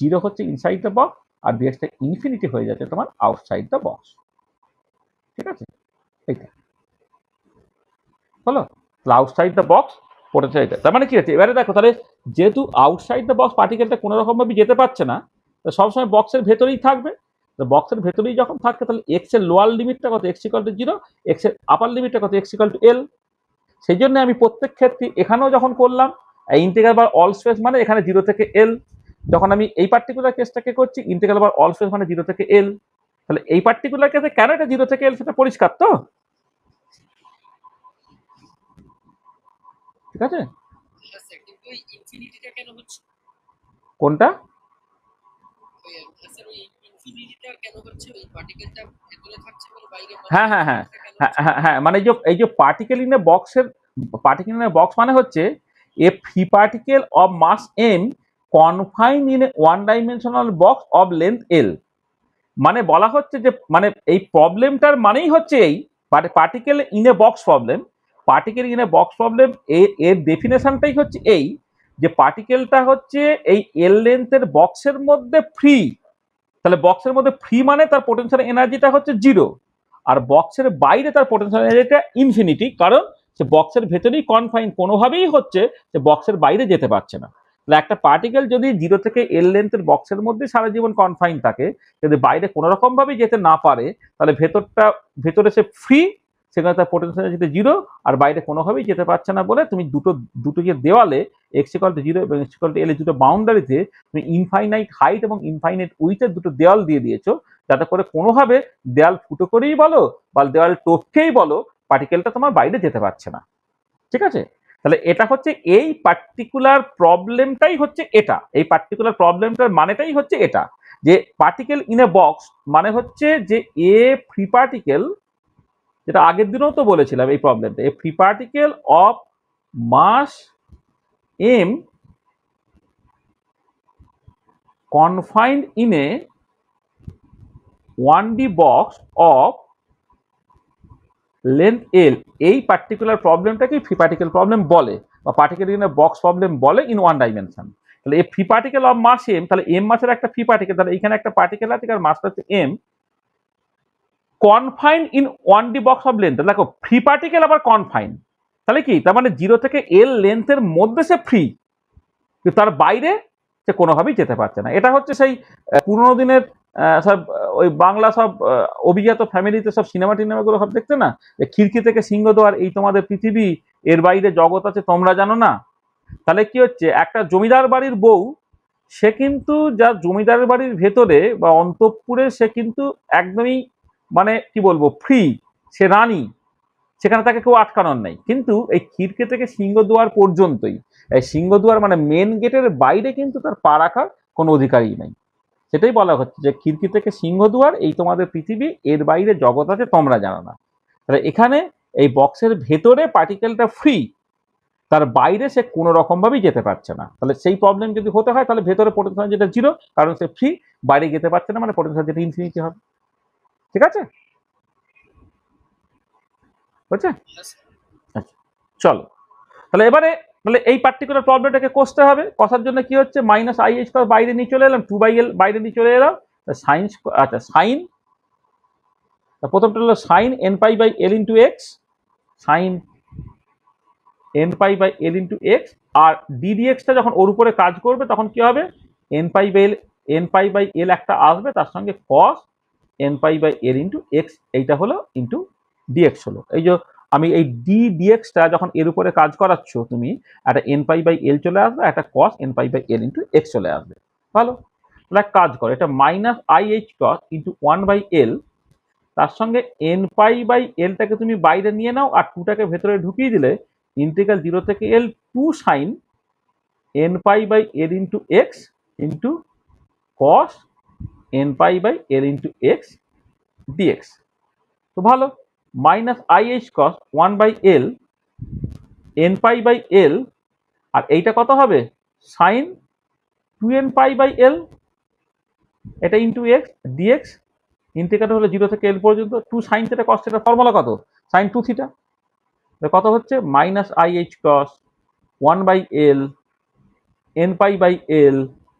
0 হচ্ছে ইনসাইড দ্য বক্স, আর ভিএক্সটা ইনফিনিটি হয়ে যাচ্ছে তোমার আউটসাইড দ্য বক্স, ঠিক আছে? এইটা হলো আউটসাইড দ্য বক্স পোটেনশিয়াল, এটা তার মানে কি হচ্ছে, এবারে দেখো তাহলে যেহেতু আউটসাইড দ্য বক্স পার্টিকেলটা কোনো রকম ভাবে যেতে পারছে না, তো সবসময় বক্সের ভেতরেই থাকবে, তো বক্সের ভেতরেই যখন থাকবে, তাহলে এক্স এর লোয়ার লিমিটটা কত, এক্স ইকুয়াল টু 0, এক্স এর আপার লিমিটটা কত, এক্স ইকুয়াল টু l। সেই জন্য আমি প্রত্যেক ক্ষেত্রে এখানেও যখন করলাম ইন্টিগ্রাল বার অল স্পেস মানে এখানে 0 থেকে l, যখন আমি এই পার্টিকুলার কেসটাকে করছি ইন্টিগ্রাল বার অল স্পেস মানে 0 থেকে l, তাহলে এই পার্টিকুলার কেসে কেন এটা 0 থেকে l সেটা পরিষ্কার তো, ঠিক আছে? কোনটা? হ্যাঁ হ্যাঁ হ্যাঁ হ্যাঁ হ্যাঁ হ্যাঁ, মানে এই যে পার্টিকেল ইন এ বক্সের, পার্টিকেল ইন এ বক্স মানে হচ্ছে a free particle of mass m confine in a one dimensional box of length L. মানে বলা হচ্ছে যে মানে এই প্রবলেমটার মানেই হচ্ছে এই particle in a box problem. Particle in a box problem এর ডেফিনেশনটাই হচ্ছে এই যে পার্টিকেলটা হচ্ছে এই এল লেন্থের বক্সের মধ্যে ফ্রি। তাহলে বক্সের মধ্যে ফ্রি মানে তার পোটেনশিয়াল এনার্জিটা হচ্ছে 0, আর বক্সের বাইরে তার পোটেনশিয়াল এনার্জিটা ইনফিনিটি, কারণ সে বক্সের ভেতরেই কনফাইন, কোনোভাবেই হচ্ছে যে বক্সের বাইরে যেতে পারছে না। তাহলে একটা পার্টিকেল যদি 0 থেকে এল লেন্থের বক্সের মধ্যে সারা জীবন কনফাইন থাকে, যদি বাইরে কোনো রকম ভাবেই যেতে না পারে, তাহলে ভেতরে সে ফ্রি, সেখানে তার পোটেনশিয়াল এনার্জি 0, আর বাইরে কোনোভাবেই যেতে পারছে না বলে তুমি দুটো যে দেওয়ালে x=0 এবং x=l এর দুটো বাউন্ডারিতে তুমি ইনফাইনাইট হাইট এবং ইনফাইনাইট উইথের দুটো দেওয়াল দিয়ে দিয়েছো, যাতে করে কোনোভাবে দেওয়াল ফুটো করেই বলো বা দেওয়াল টপকেই বলো পার্টিকেলটা তোমার বাইরে যেতে পারছে না। ঠিক আছে? তাহলে এটা হচ্ছে এই পার্টিকুলার প্রবলেমটাই হচ্ছে এটা, এই পার্টিকুলার প্রবলেমটার মানেটাই হচ্ছে এটা, যে পার্টিকেল ইন এ বক্স মানে হচ্ছে যে এ ফ্রি পার্টিকেল, যেটা আগের দিনও তো বলেছিলাম এই প্রবলেমটা, a free particle of mass m confined in a 1D box of length L। এই পার্টিকুলার প্রবলেমটাকে ফ্রি পার্টিকেল প্রবলেম বলে বা particle in a box problem বলে ইন ওয়ান ডাইমেনশন। তাহলে এই free particle of mass m, তাহলে m মাসের একটা ফ্রি পার্টিকেল, তাহলে এখানে একটা পার্টিকেল আছে আর মাসটা হচ্ছে m, confine in 1D box of length. দেখো ফ্রি পার্টিকেল আবার কনফাইন, তাহলে কি তার মানে 0 থেকে l লেন্থের মধ্যে সে ফ্রি, কিন্তু তার বাইরে সে কোনোভাবেই যেতে পারছে না। এটা হচ্ছে সেই পুরোনো দিনের সব ওই বাংলা সব অভিজাত ফ্যামিলিতে সব সিনেমা টিনেমাগুলো সব দেখতে না, যে খিড়কি থেকে সিংহদ্বার এই তোমাদের পৃথিবী, এর বাইরে জগৎ আছে তোমরা জানো না। তাহলে কি হচ্ছে, একটা জমিদার বাড়ির বউ, সে কিন্তু যা জমিদার বাড়ির ভেতরে বা অন্তঃপুরে সে কিন্তু একদমই মানে কি বলবো ফ্রি, সে রানী, সেখানে তাকে কেউ আটকানোর নেই। কিন্তু এই খিড়কি থেকে সিংহদুয়ার পর্যন্তই, এই সিংহদুয়ার মানে মেন গেটের বাইরে কিন্তু তার পা রাখার কোনো অধিকারই নেই। সেটাই বলা হচ্ছে যে খিড়কি থেকে সিংহদুয়ার এই তোমাদের পৃথিবী, এর বাইরে জগৎ আছে তোমরা জানো না। তাহলে এখানে এই বক্সের ভেতরে পার্টিকেলটা ফ্রি, তার বাইরে সে কোনো রকম ভাবেই যেতে পারছে না। তাহলে সেই প্রবলেম যদি হতে হয়, তাহলে ভেতরে পোটেনশিয়াল যেটা 0, কারণ সে ফ্রি, বাইরে যেতে পারছে না, মানে পোটেনশিয়াল যেটা ইনফিনিটি হবে। ঠিক আছে, বুঝছে? আচ্ছা, চলো তাহলে এবারে তাহলে এই পার্টিকুলার প্রবলেমটাকে কষতে হবে। কষার জন্য কি হচ্ছে, মাইনাস আই এইচ বাইরে নিয়ে চলে এলাম, 2/l বাইরে নিয়ে চলে এলাম, সাইন, আচ্ছা সাইন, প্রথমটা হলো sine N pi by L into X, sine N pi by L into X, আর ডিডিএক্সটা যখন ওর উপরে কাজ করবে তখন কি হবে, এন পাই বাই এল একটা আসবে, তার সঙ্গে cos N pi by L into X, এইটা হলো ইন্টু ডিএক্স হলো। এই যে আমি এই ডিএক্সটা যখন এর উপরে কাজ করাচ্ছ, তুমি একটা এন পাই বাই এল চলে আসবে, একটা cos N pi by L into X চলে আসবে। ভালো, তাহলে কাজ করে, এটা minus I H cross into 1/l, তার সঙ্গে এন পাই বাই এলটাকে তুমি বাইরে নিয়ে নাও আর 2টাকে ভেতরে ঢুকিয়ে দিলে, ইন্টিগ্রাল 0 থেকে l 2 sine N pi by L into x into cos N pi by L into x DX. তো ভালো, minus I H cross 1/l N pi by L, আর এইটা কত হবে, sign 2n pi by L, এটা ইন্টু এক্স ডিএক্স, ইন্টিগ্রেট হলো 0 থেকে l পর্যন্ত, 2 sine theta cos theta, formula কত, সাইন 2 থিটা, কত হচ্ছে minus I H cross 1/l N pi by L,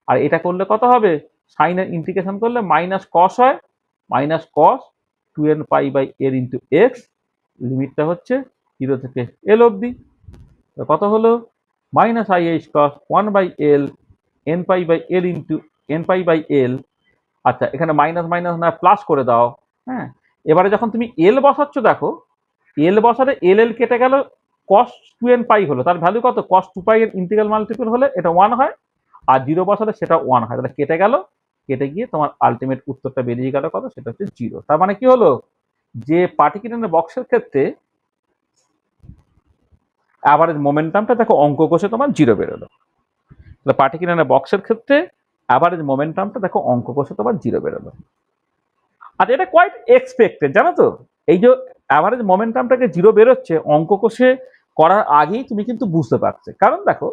আর এটা করলে কত হবে, সাইনের ইন্টিগ্রেশন করলে মাইনাস কস হয়, minus cos 2n pi by L into X, লিমিটটা হচ্ছে 0 থেকে l অবধি, কত হলো minus I H cross 1/l N pi by L into N pi by L. আচ্ছা, এখানে মাইনাস মাইনাস না প্লাস করে দাও। হ্যাঁ, এবারে যখন তুমি এল বসাচ্ছ, দেখো এল বসালে এল কেটে গেল, কস 2n পাই হলো, তার ভ্যালু কত, কস 2 পাই এর ইন্টিগ্রাল মাল্টিপল হলে এটা 1 হয়, আর 0 বসালে সেটা 1 হয়, তাহলে কেটে গেল, কেটে গিয়ে তোমার আলটিমেট উত্তরটা বেরিয়ে গেল কত, সেটা হচ্ছে 0। তার মানে কি হলো, যে পার্টিকুলার বক্সের ক্ষেত্রে অ্যাভারেজ মোমেন্টামটা দেখো অঙ্ক কষে তোমার 0 বেরোলো। তাহলে পার্টিকুলার বক্সের ক্ষেত্রে অ্যাভারেজ মোমেন্টামটা দেখো অঙ্ক কষে তোমার 0 বেরোলো। আর এটা কোয়াইট এক্সপেক্টেড, জানো তো, এই যে অ্যাভারেজ মোমেন্টামটাকে 0 বেরোচ্ছে অঙ্ক কষে করার আগেই তুমি কিন্তু বুঝতে পারছো, কারণ দেখো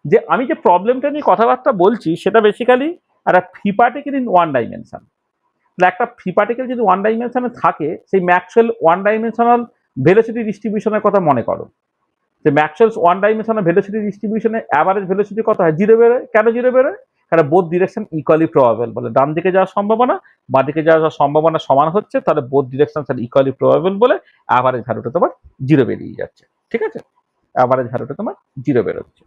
যে আমি যে প্রবলেমটা নিয়ে কথাবার্তা বলছি সেটা বেসিক্যালি একটা free particle in one dimension. তাহলে একটা ফ্রি পার্টিকেল যদি ওয়ান ডাইমেনশনে থাকে, সেই ম্যাক্সওয়েল ওয়ান ডাইমেনশনাল ভেলোসিটি ডিস্ট্রিবিউশনের কথা মনে করো। যে ম্যাক্সওয়েলস ওয়ান ডাইমেনশনাল ভেলোসিটি ডিস্ট্রিবিউশনে অ্যাভারেজ ভেলোসিটি কত হয়? 0 বেরোয়। কেন 0 বেরোয়? কারণ বোথ ডিরেকশন ইকুয়ালি প্রবাবল, বলে ডান দিকে যাওয়ার সম্ভাবনা বাঁ দিকে যাওয়ার সম্ভাবনা সমান হচ্ছে, তাহলে বোথ ডিরেকশন ইকুয়ালি প্রবাবল বলে অ্যাভারেজ ভ্যালুটা তোমার 0 বেরিয়ে যাচ্ছে। ঠিক আছে, অ্যাভারেজ ভ্যালুটা তোমার 0 বেরোচ্ছে।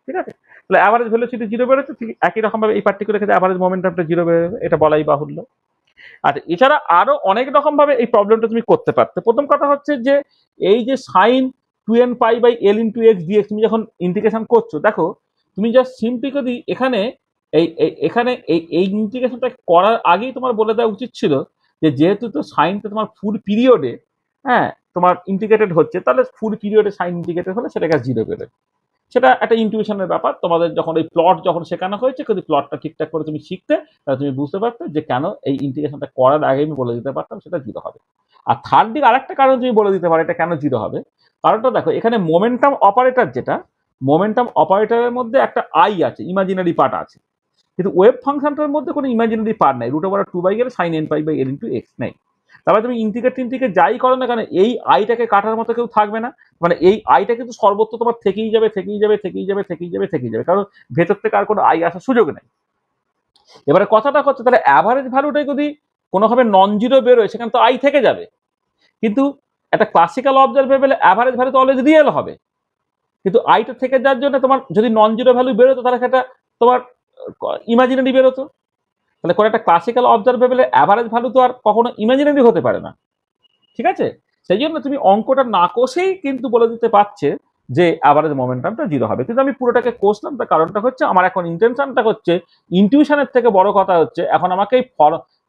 ঠিক আছে, তাহলে অ্যাভারেজ ভেলোসিটি 0 বেরোচ্ছে, ঠিক একই রকম ভাবে এই পার্টিকুলার ক্ষেত্রে অ্যাভারেজ মোমেন্টামটা 0 বেরোবে, এটা বলাই বাহুল্য। আচ্ছা, এছাড়া আরো অনেক রকম ভাবে এই প্রবলেমটা তুমি করতে পারতে। প্রথম কথা হচ্ছে যে এই যে sine 2n pi by L into x dx তুমি যখন ইন্টিগ্রেশন করছো, দেখো তুমি জাস্ট সিম্পলি যদি এখানে এখানে এই ইন্টিগ্রেশনটা করার আগেই তোমার বলে দেওয়া উচিত ছিল যে যেহেতু তো সাইনটা তোমার ফুল পিরিয়ডে, হ্যাঁ, তোমার ইন্টিগ্রেটেড হচ্ছে, তাহলে ফুল পিরিয়ডে সাইন ইন্টিগ্রেটেড হলে সেটাকে 0 বেরোবে। সেটা একটা ইনটিউশনের ব্যাপার। তোমাদের যখন এই প্লট যখন শেখানো হয়েছে, যদি প্লটটা ঠিকঠাক করে তুমি শিখতে, তাহলে তুমি বুঝতে পারতে যে কেন এই ইন্টিগ্রেশনটা করার আগে আমি বলে দিতে পারতাম সেটা 0 হবে। আর থার্ড দিক আরেকটা কারণ তুমি বলে দিতে পারো এটা কেন 0 হবে। কারণটা দেখো, এখানে মোমেন্টাম অপারেটর যেটা, মোমেন্টাম অপারেটরের মধ্যে একটা আই আছে, ইমাজিনারি পার্ট আছে, কিন্তু ওয়েভ ফাংশনটার মধ্যে কোনো ইমাজিনারি পার্ট নাই। √2/L sin n pi by L into x নেই। তারপরে তুমি ইন্টিগ্রেট যাই করো না কেন, এই আইটাকে কাটার মতো কেউ থাকবে না। মানে এই আইটা কিন্তু সর্বত্র তোমার থেকেই যাবে, কারণ ভেতর থেকে আর কোনো আই আসার সুযোগ নেই। এবারে কথাটা হচ্ছে, তাহলে অ্যাভারেজ ভ্যালুটা যদি কোনোভাবে নন জিরো বেরোয়, সেখানে তো আই থেকে যাবে। কিন্তু একটা ক্লাসিক্যাল অবজারভেবল অ্যাভারেজ ভ্যালু তো অলওয়েজ রিয়েল হবে, কিন্তু আইটা থেকে যাওয়ার জন্য তোমার যদি নন জিরো ভ্যালু বেরোতো, তাহলে সেটা তোমার ইমাজিনারি বেরোতো। তাহলে কোনো একটা ক্লাসিক্যাল অবজারভেবলের অ্যাভারেজ ভ্যালু তো আর কখনো ইমাজিনারি হতে পারে না। ঠিক আছে, সেই জন্য তুমি অঙ্কটা না কষেই কিন্তু বলে দিতে পারছে যে অ্যাভারেজ মোমেন্টামটা 0 হবে। কিন্তু আমি পুরোটাকে কষলাম, তার কারণটা হচ্ছে আমার এখন ইন্টেনশনটা হচ্ছে ইনটিউশনের থেকে বড় কথা হচ্ছে এখন আমাকে এই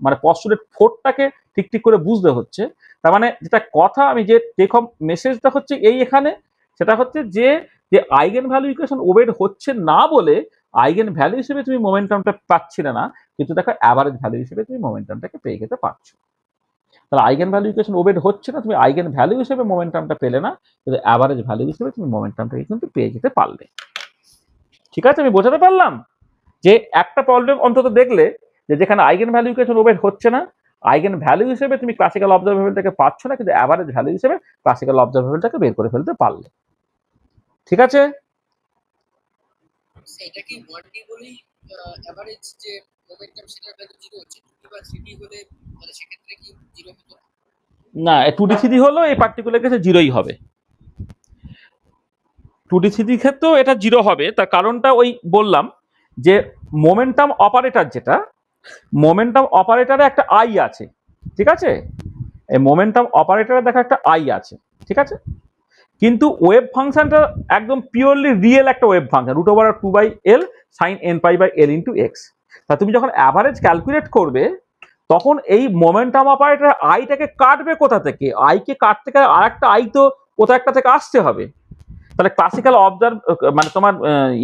মানে পস্টুলেট 4টাকে ঠিক ঠিক করে বুঝতে হচ্ছে। তার মানে যেটা কথা, আমি যে টেক হোম মেসেজটা হচ্ছে এই এখানে, সেটা হচ্ছে যে যে আইগেন ভ্যালু ইকুয়েশন ওবেড হচ্ছে না বলে আইগেন ভ্যালু হিসেবে তুমি মোমেন্টামটা পাচ্ছিলে না, কিন্তু দেখো অ্যাভারেজ ভ্যালু হিসেবে তুমি মোমেন্টামটাকে পেয়ে যেতে পারছো। তাহলে আইগেন ভ্যালু ইকুয়েশন ওবেড হচ্ছে না, তুমি আইগেন ভ্যালু হিসেবে মোমেন্টামটা পেলে না, কিন্তু অ্যাভারেজ ভ্যালু হিসেবে তুমি মোমেন্টামটাকে কিন্তু পেয়ে যেতে পারলে। ঠিক আছে, আমি বোঝাতে পারলাম যে একটা প্রবলেম অন্তত দেখলে যে যেখানে আইগেন ভ্যালু ইকুয়েশন ওবেড হচ্ছে না, আইগেন ভ্যালু হিসেবে তুমি ক্লাসিক্যাল অবজারভেবলটাকে পাচ্ছ না, কিন্তু অ্যাভারেজ ভ্যালু হিসেবে ক্লাসিক্যাল অবজারভেবলটাকে বের করে ফেলতে পারলে। ঠিক আছে, সেটা কি 1D বলেই এভারেজ যে মোমেন্টাম সেটার ভ্যালু 0 হচ্ছে, 2D বা 3D হলে তাহলে সেক্ষেত্রে কি 0 হতো না? 2D 3D হলো এই পার্টিকুলার কেসে 0ই হবে। 2D 3D ক্ষেত্রেও এটা 0 হবে। তার কারণটা ওই বললাম যে মোমেন্টাম অপারেটর যেটা, মোমেন্টাম অপারেটরে একটা আই আছে। ঠিক আছে, এই মোমেন্টাম অপারেটরে দেখা একটা আই আছে। ঠিক আছে, কিন্তু ওয়েভ ফাংশনটা একদম পিওরলি রিয়েল একটা wave function, √2/L sin n pi by L into x। তা তুমি যখন অ্যাভারেজ ক্যালকুলেট করবে, তখন এই মোমেন্টাম অপারেটর আইটাকে কাটবে কোথা থেকে? আইকে কাটতে গেলে আর একটা আই তো কোথা একটা থেকে আসতে হবে। তাহলে ক্লাসিক্যাল অবজার্ভ মানে তোমার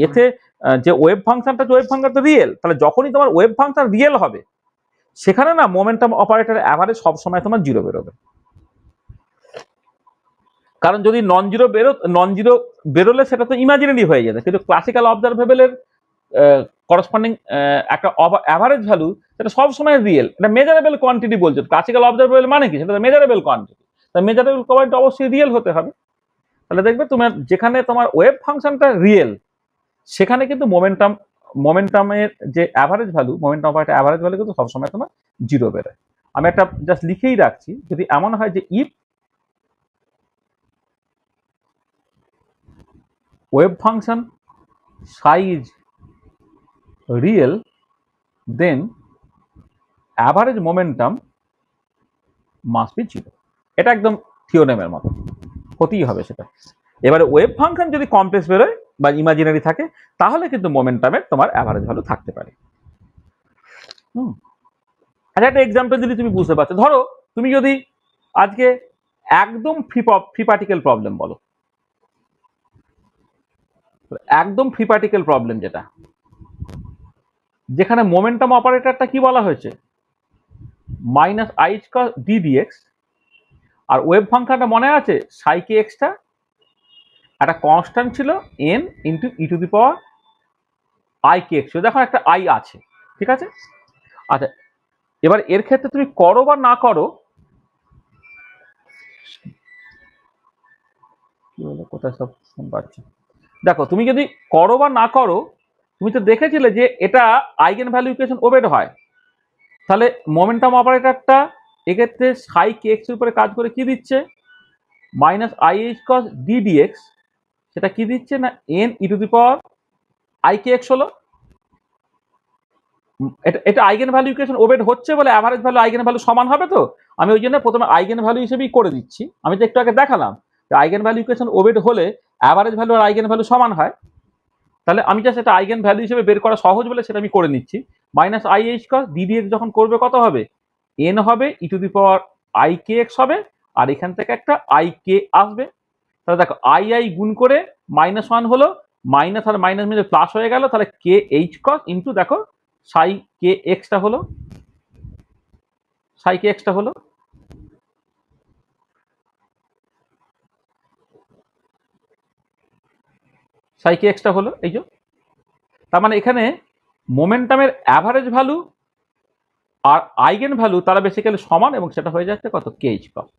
এতে যে ওয়েভ ফাংশনটা, ওয়েভ ফাংশন তো রিয়েল, তাহলে যখনই তোমার ওয়েভ ফাংশন রিয়েল হবে, সেখানে না মোমেন্টাম অপারেটরের অ্যাভারেজ সবসময় তোমার 0 বেরোবে। কারণ যদি নন জিরো বেরোলে সেটা তো ইমাজিনারি হয়ে যেত, কিন্তু ক্লাসিক্যাল অবজারভেবলের করসপন্ডিং একটা অ্যাভারেজ ভ্যালু, সেটা সবসময় রিয়েল, এটা মেজারেবল কোয়ান্টিটি বলছে। ক্লাসিক্যাল অবজারভেবল মানে কি? সেটা মেজারেবল কোয়ান্টিটি, তাই মেজারেবল কোয়ান্টিটি অবশ্যই রিয়েল হতে হবে। তাহলে দেখবে তোমার যেখানে তোমার ওয়েভ ফাংশনটা রিয়েল, সেখানে কিন্তু মোমেন্টামের যে average value, momentum operator average value কিন্তু সবসময় তোমার 0 বেরোয়। আমি একটা জাস্ট লিখেই রাখছি, যদি এমন হয় যে if wave function psi is real, then average momentum must be 0। এটা একদম থিওরেমের মতো হতেই হবে সেটা। এবারে ওয়েভ ফাংশন যদি কমপ্লেক্স বেরোয় বা ইমাজিনারি থাকে, তাহলে কিন্তু মোমেন্টামের তোমার অ্যাভারেজ ভ্যালু থাকতে পারে। আচ্ছা, একটা এক্সাম্পল যদি তুমি বুঝতে পারছো, ধরো তুমি যদি আজকে একদম ফ্রি পার্টিকেল প্রবলেম বলো, একদম ফ্রি পার্টিকেল প্রবলেম যেটা, যেখানে মোমেন্টাম অপারেটরটা কি বলা হয়েছে? -i d dx, আর ওয়েভ ফাংশনটা মনে আছে সাইকে এক্সটা একটা কনস্ট্যান্ট ছিল n into e to the power I K x, দেখো একটা আই আছে, ঠিক আছে। আচ্ছা, এবার এর ক্ষেত্রে তুমি করো বা না করো, কি বলো কোথায় সব ফোন পাচ্ছি, দেখো তুমি যদি করো বা না করো, তুমি তো দেখেছিলে যে এটা আইগেন ভ্যালু ইকুয়েশন ওবেড হয়, তাহলে মোমেন্টাম অপারেটরটা এক্ষেত্রে সাই কে এক্স এর উপরে কাজ করে কি দিচ্ছে, minus I H cross d dx, সেটা কি দিচ্ছে না n e to the power I K x হলো। এটা এটা আইগেন ভ্যালু ইকুয়েশন ওবেড হচ্ছে বলে অ্যাভারেজ ভ্যালু আইগেন ভ্যালু সমান হবে, তো আমি ওই জন্য প্রথমে আইগেন ভ্যালু হিসেবেই করে দিচ্ছি। আমি তো একটু আগে দেখালাম যে আইগেন ভ্যালু ইকুয়েশন ওবেড হলে অ্যাভারেজ ভ্যালু আর আইগেন ভ্যালু সমান হয়, তাহলে আমি জাস্ট এটা আইগেন ভ্যালু হিসেবে বের করা সহজ বলে সেটা আমি করে নিচ্ছি। Minus I H cross DDX যখন করবে কত হবে, এন হবে E to the power I K X হবে, আর এখান থেকে একটা আই কে আসবে। তাহলে দেখো আই আই গুণ করে -1 হলো, মাইনাস আর মাইনাস মিলে প্লাস হয়ে গেল, তাহলে কে এইচ কস ইন্টু দেখো সাই কে এক্সটা হলো, সাই কে এক্সটা হলো। সাই কে এক্সটা হলো, এই যে তার মানে এখানে মোমেন্টামের অ্যাভারেজ ভ্যালু আর আইগেন ভ্যালু তারা বেসিক্যালি সমান, এবং সেটা হয়ে যাচ্ছে কত, কে এইচ কস।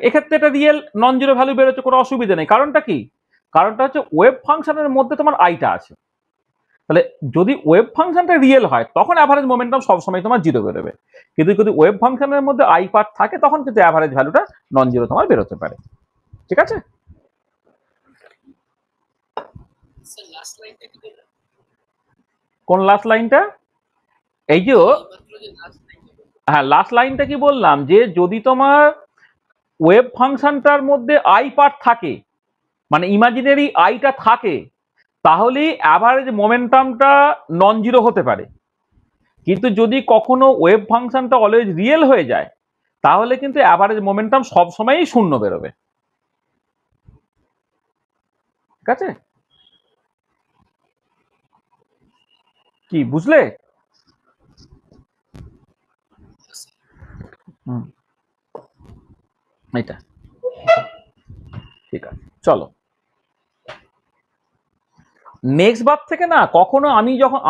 এক্ষেত্রে এটা রিয়েল নন জিরো ভ্যালু বেরোচ্ছে, কোনো অসুবিধা নেই। কারণটা কি, কারণটা হচ্ছে ওয়েভ ফাংশনের মধ্যে তোমার আইটা আছে, তাহলে যদি ওয়েভ ফাংশনটা রিয়েল হয় তখন অ্যাভারেজ মোমেন্টাম সবসময় তোমার জিরো বেরোবে, কিন্তু যদি ওয়েভ ফাংশনের মধ্যে আই পার্ট থাকে তখন কিন্তু অ্যাভারেজ ভ্যালুটা নন জিরো তোমার বেরোতে পারে, ঠিক আছে। স্যার লাস্ট লাইনটা কি বললেন? কোন লাস্ট লাইনটা, এই যে এইমাত্র যে লাস্ট লাইনটা বললেন। হ্যাঁ লাস্ট লাইনটা কি বললাম, যে যদি তোমার ওয়েভ ফাংশনটার মধ্যে আই পার্ট থাকে, মানে ইমাজিনারি আইটা থাকে, তাহলে অ্যাভারেজ মোমেন্টামটা নন জিরো হতে পারে। কিন্তু যদি কখনো ওয়েভ ফাংশনটা অলওয়েজ রিয়েল হয়ে যায়, তাহলে কিন্তু অ্যাভারেজ মোমেন্টাম সবসময়ই শূন্য বেরোবে, ঠিক আছে। কি বুঝলে? হুম, এটা ঠিক আছে, চলো নেক্সট বার থেকে না কখনো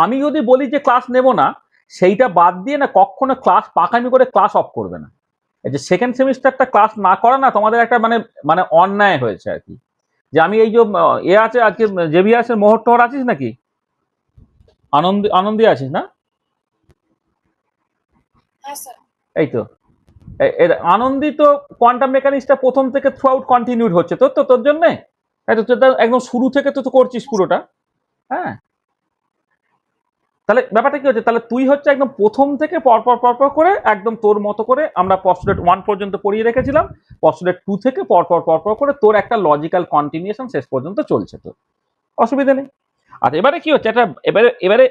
আমি যদি বলি যে ক্লাস নেব না, সেইটা বাদ দিয়ে না কখনো ক্লাস পাকামি করে ক্লাস অফ করবে না। এই যে সেকেন্ড সেমিস্টারটা ক্লাস না করা না তোমাদের একটা মানে মানে অন্যায় হয়েছে আর কি। যে আমি এই যে এ আছে আজকে জেবি আছে, মোহর টোহর আছিস নাকি, আনন্দী আছিস না? হ্যাঁ স্যার। এই তো আনন্দী তো কোয়ান্টাম মেকানিক্সটা প্রথম থেকে থ্রু আউট কন্টিনিউড হচ্ছে তোর জন্য, একদম শুরু থেকে তো করছিস পুরোটা। হ্যাঁ, তাহলে ব্যাপারটা কি হচ্ছে, তাহলে তুই হচ্ছে একদম প্রথম থেকে পরপর পরপর করে একদম তোর মতো করে আমরা পস্টুলেট 1 পর্যন্ত পড়িয়ে রেখেছিলাম, পস্টুলেট 2 থেকে পরপর পরপর করে তোর একটা লজিক্যাল কন্টিনিউশন শেষ পর্যন্ত চলছে, তোর অসুবিধা নেই। আচ্ছা এবারে কি হচ্ছে, এটা এবারে এবারে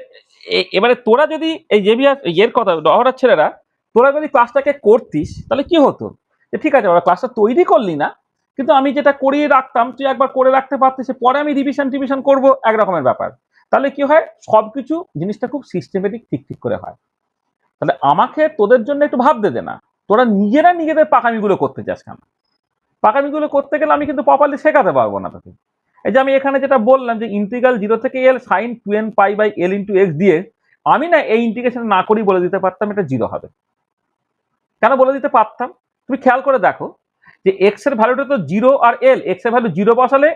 এবারে তোরা যদি এই যে এর কথা ডহরার ছেলেরা, তোরা যদি ক্লাসটাকে করতিস তাহলে কি হতো, যে ঠিক আছে ওরা ক্লাসটা তৈরি করলি না, কিন্তু আমি যেটা করিয়ে রাখতাম তুই একবার করে রাখতে পারতিস, পরে আমি রিভিশন করবো, একরকমের ব্যাপার। তাহলে কি হয়, সবকিছু জিনিসটা খুব সিস্টেমেটিক ঠিক ঠিক করে হয়। তাহলে আমাকে তোদের জন্য একটু ভাবতে দে না, তোরা নিজেরা নিজেদের পাকামিগুলো করতে চাস কেন? পাকামিগুলো করতে গেলে আমি কিন্তু প্রপারলি শেখাতে পারবো না তোকে। এই যে আমি এখানে যেটা বললাম যে ইন্টিগ্রাল 0 থেকে L sine 2n pi by L into x দিয়ে, আমি না এই ইন্টিগ্রেশন না করেই বলে দিতে পারতাম এটা জিরো হবে। কেন বলে দিতে পারতাম, তুমি খেয়াল করে দেখো যে এক্স এর ভ্যালুটা তো 0 আর এল, এক্স এর ভ্যালু 0 বসালে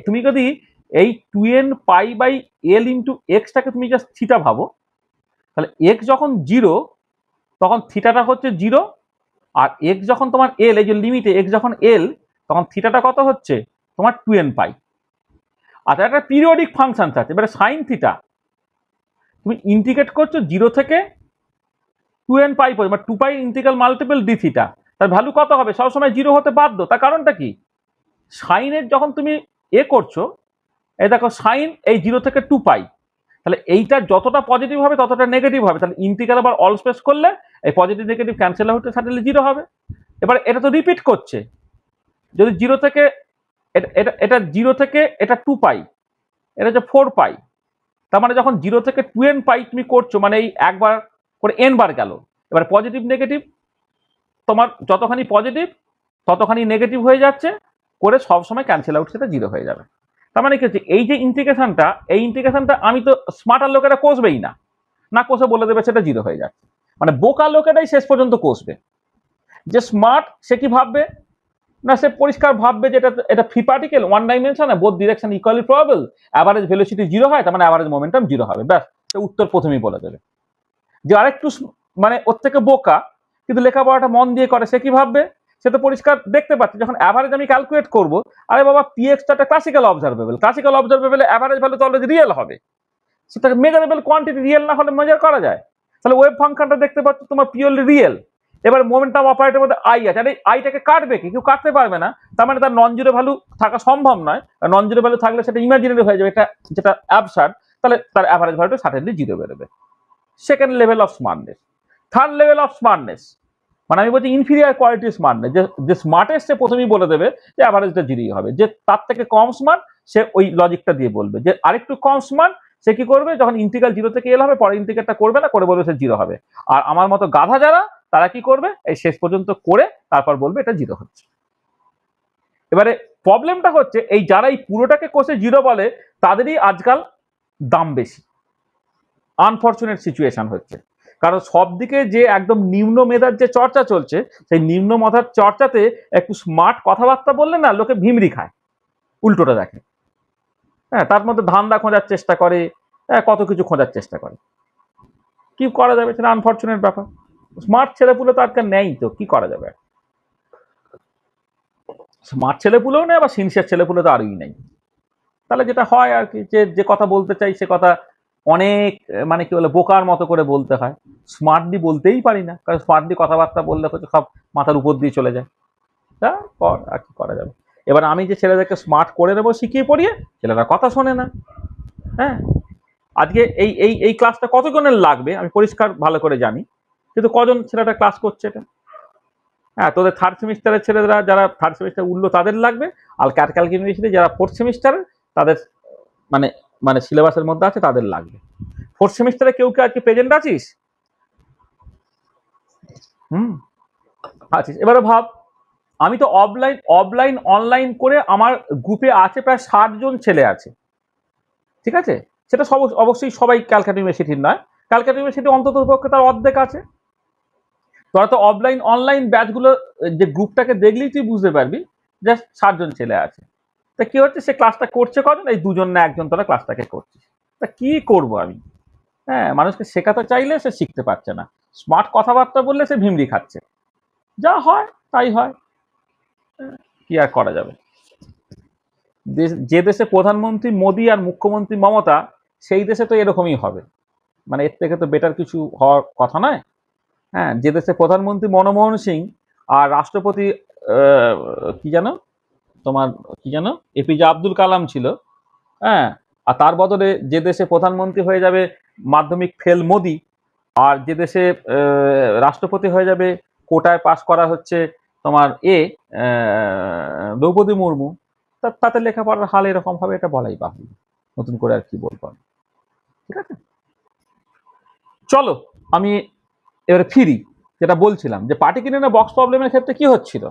তুমি যদি এই 2n pi by L into এক্সটাকে তুমি জাস্ট থিটা ভাবো, তাহলে এক্স যখন 0 তখন থিটাটা হচ্ছে 0, আর এক্স যখন তোমার এল, এই যে লিমিটে এক্স যখন এল, তখন থিটাটা কত হচ্ছে তোমার 2n পাই। আচ্ছা একটা পিরিয়ডিক ফাংশন আছে, এবারে সাইন থিটা তুমি ইন্টিগ্রেট করছো 0 থেকে 2n পাই পর্যন্ত, মানে 2 pi integral multiple D theta, তার ভ্যালু কত হবে, সবসময় 0 হতে বাধ্য। তার কারণটা কি, সাইনের যখন তুমি করছো, এই দেখো সাইন এই 0 থেকে 2 পাই, তাহলে এইটা যতটা পজিটিভ হবে ততটা নেগেটিভ হবে, তাহলে ইন্টিগ্রাল আবার অল স্পেস করলে এই পজিটিভ নেগেটিভ ক্যান্সেল আউট হয়ে সাডেনলি 0 হবে। এবার এটা তো রিপিট করছে, যদি 0 থেকে এটা 0 থেকে এটা 2 পাই, এটা হচ্ছে 4 পাই, তার মানে যখন 0 থেকে 2n পাই তুমি করছো, মানে এই একবার করে n বার গেল। এবার পজিটিভ নেগেটিভ তোমার যতখানি পজিটিভ ততখানি নেগেটিভ হয়ে যাচ্ছে, করে সবসময় ক্যান্সেল আউট সেটা 0 হয়ে যাবে। তার মানে কি হচ্ছে, এই যে ইন্টিগ্রেশনটা আমি তো স্মার্টার লোকেরা কষবেই না, না কষে বলে দেবে সেটা জিরো হয়ে যাচ্ছে। মানে বোকা লোকেরাই শেষ পর্যন্ত কষবে। যে স্মার্ট সে কি ভাববে না, সে পরিষ্কার ভাববে যে এটা free particle, one dimension, both direction equally probable, average velocity zero হয়, তার মানে অ্যাভারেজ মোমেন্টাম জিরো হবে, ব্যাস সে উত্তর প্রথমেই বলে দেবে। যে আরেকটু মানে ওর থেকে বোকা কিন্তু লেখাপড়াটা মন দিয়ে করে, সে কি ভাববে, সে তো পরিষ্কার দেখতে পাচ্ছে যখন অ্যাভারেজ আমি ক্যালকুলেট করবো, আরে বাবা পিএক্সটা একটা ক্লাসিক্যাল অবজারভেবল অ্যাভারেজ ভ্যালু তো অলরেডি রিয়েল হবে, সেটাকে মেজারেবল কোয়ান্টিটি, রিয়েল না হলে মেজার করা যায়। তাহলে ওয়েভ ফাংশনটা দেখতে পাচ্ছ তোমার পিওরলি রিয়েল। এবার মোমেন্টাম অপারেটরের মধ্যে আই আছে, আরে আইটাকে কাটবে কি, কেউ কাটতে পারবে না, তার মানে তার নন জিরো ভ্যালু থাকা সম্ভব নয়, নন জিরো ভ্যালু থাকলে সেটা ইমাজিনারি হয়ে যাবে, এটা যেটা অ্যাবসার্ড, তাহলে তার অ্যাভারেজ ভ্যালুটা সার্টেনলি জিরো বেরোবে। Second level of smartness. Third level of smartness মানে আমি বলছি ইনফিরিয়ার কোয়ালিটি স্মার্টনেস, যে স্মার্টেস্ট সে প্রথমেই বলে দেবে যে অ্যাভারেজটা জিরোই হবে। যে তার থেকে কম স্মার্ট সে ওই লজিকটা দিয়ে বলবে, যে আরেকটু কম স্মার্ট সে কি করবে, যখন ইন্টিগ্রাল জিরো থেকে এল হবে, পরে ইন্টিগ্রেটটা করবে না, করে বলবে সে জিরো হবে। আর আমার মতো গাধা যারা, তারা কি করবে, এই শেষ পর্যন্ত করে তারপর বলবে এটা জিরো হচ্ছে। এবারে প্রবলেমটা হচ্ছে, এই যারা এই পুরোটাকে কষে জিরো বলে তাদেরই আজকাল দাম বেশি। আনফরচুনেট সিচুয়েশন হচ্ছে, কারণ সব দিকে যে একদম নিম্ন মেধার যে চর্চা চলছে, সেই নিম্ন মেধার চর্চাতে একটু স্মার্ট কথাবার্তা বললে না লোকে ভিমরি খায়, উল্টোটা দেখে। হ্যাঁ, তার মধ্যে ধান্দা খোঁজার চেষ্টা করে, কত কিছু খোঁজার চেষ্টা করে। কি করা যাবে, সেটা আনফরচুনেট ব্যাপার। স্মার্ট ছেলেপুলে তো আজকাল নেই, তো কি করা যাবে। স্মার্ট ছেলেপুলেও নেই, আবার সিনসিয়ার ছেলেপুলে তো আরই নেই। তাহলে যেটা হয় আর কি, যে কথা বলতে চাই সে কথা অনেক মানে কি বলে বোকার মতো করে বলতে হয়, স্মার্টলি বলতেই পারি না, কারণ স্মার্টলি কথাবার্তা বললে হচ্ছে সব মাথার উপর দিয়ে চলে যায়। তা আর কি করা যাবে। এবার আমি যে ছেলেদেরকে স্মার্ট করে নেবো শিখিয়ে পড়িয়ে, ছেলেরা কথা শোনে না। হ্যাঁ, আজকে এই এই এই ক্লাসটা কতজনের লাগবে আমি পরিষ্কার ভালো করে জানি, কিন্তু কজন ছেলেটা ক্লাস করছে এটা। হ্যাঁ, তোদের থার্ড সেমিস্টারের ছেলেরা যারা থার্ড সেমিস্টার উঠলো তাদের লাগবে, আর ক্যালকাটা ইউনিভার্সিটি যারা ফোর্থ সেমিস্টারে তাদের মানে মানে সিলেবাসের মধ্যে আছে তাদের লাগবে। ফোর্থ সেমিস্টারে কেউ কি আজকে প্রেজেন্ট আছিস? আছিস। এবারে ভাব, আমি তো অফলাইন অনলাইন করে আমার গ্রুপে আছে প্রায় 60 জন ছেলে আছে, ঠিক আছে? সেটা অবশ্যই সবাই ক্যালকাটা ইউনিভার্সিটির নয়, ক্যালকাটা ইউনিভার্সিটি অন্তত পক্ষে তার অর্ধেক আছে। তোরা তো অফলাইন অনলাইন ব্যাচগুলো যে গ্রুপটাকে দেখলেই তুই বুঝতে পারবি জাস্ট 60 জন ছেলে আছে। তা কি হচ্ছে, সে ক্লাসটা করছে কজন, এই দুজন না একজন তোরা ক্লাসটাকে করছিস। তা কি করব আমি? হ্যাঁ, মানুষকে শেখাতে চাইলে সে শিখতে পারছে না, স্মার্ট কথাবার্তা বললে সে ভিমড়ি খাচ্ছে। যা হয় তাই হয়, কি আর করা যাবে। যে দেশে প্রধানমন্ত্রী মোদী আর মুখ্যমন্ত্রী মমতা, সেই দেশে তো এরকমই হবে, মানে এর থেকে তো বেটার কিছু হওয়ার কথা নয়। হ্যাঁ, যে দেশে প্রধানমন্ত্রী মনমোহন সিং আর রাষ্ট্রপতি কি জানো তোমার কি জানো এপিজে আব্দুল কালাম ছিল। হ্যাঁ, আর তার বদলে যে দেশে প্রধানমন্ত্রী হয়ে যাবে মাধ্যমিক ফেল মোদি, আর যে দেশে রাষ্ট্রপতি হয়ে যাবে কোটায় পাস করা হচ্ছে তোমার দ্রৌপদী মুর্মু, তাতে লেখাপড়ার হাল এরকম হবে, এটা বলাই বাহুল্য, নতুন করে আর কি বলবো। ঠিক আছে, চলো আমি এবারে ফিরি, যেটা বলছিলাম যে পার্টিকুলার বক্স প্রবলেমের ক্ষেত্রে কি হচ্ছিল।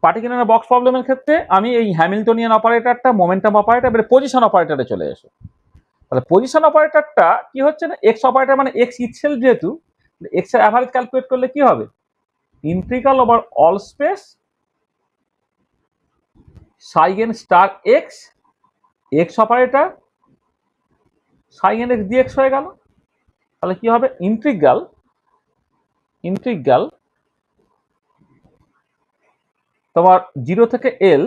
পার্টিকুলার বক্স প্রবলেমের ক্ষেত্রে আমি এই হ্যামিল্টনিয়ান অপারেটরটা, মোমেন্টাম অপারেটর, এবারে পজিশন অপারেটরে চলে এসো। তাহলে পজিশন অপারেটরটা কি হচ্ছে না, এক্স অপারেটর মানে এক্স ইটসেলফ, যেহেতু এক্স এর অ্যাভারেজ ক্যালকুলেট করলে কি হবে, integral over all space psi n star x, x operator psi N x dx হয়ে গেল। তাহলে কি হবে, ইন্টিগ্রাল তোমার 0 থেকে L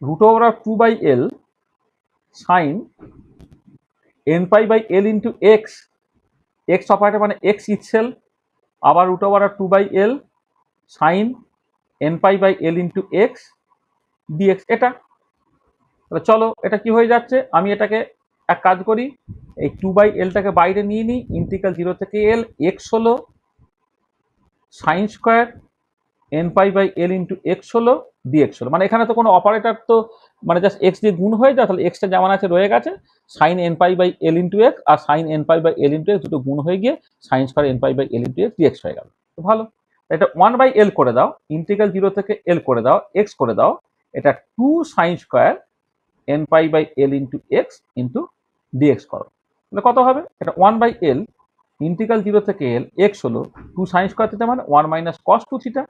√2/l sine n π/l into x, x operator মানে এক্স ইটসেলফ, আবার √2/l sine n π/l into x dx. এটা তাহলে চলো, এটা কি হয়ে যাচ্ছে, আমি এটাকে এক কাজ করি, এই 2/lটাকে বাইরে নিয়ে নিই, ইন্টিগ্রাল 0 থেকে l, এক্স হলো sign square n π/l into X হলো ডিএক্স হলো, মানে এখানে তো কোনো অপারেটর তো মানে জাস্ট এক্স দিয়ে গুণ হয়ে যায়, তাহলে এক্সটা যেমন আছে রয়ে গেছে, sine n π/l into X আর sine n π/l into X দুটো গুণ হয়ে গিয়ে sine square n π/l into x dx হয়ে গেল। তো ভালো, এটা 1/l করে দাও, ইন্টিগ্রাল 0 থেকে l করে দাও, এক্স করে দাও, এটা 2 sine square n pi by L into x into dx করো, তাহলে কত হবে? এটা 1/l ইন্টিগ্রাল 0 থেকে l x হলো 2 sin স্কয়ার থিটা মানে 1 মাইনাস cos 2 থিটা।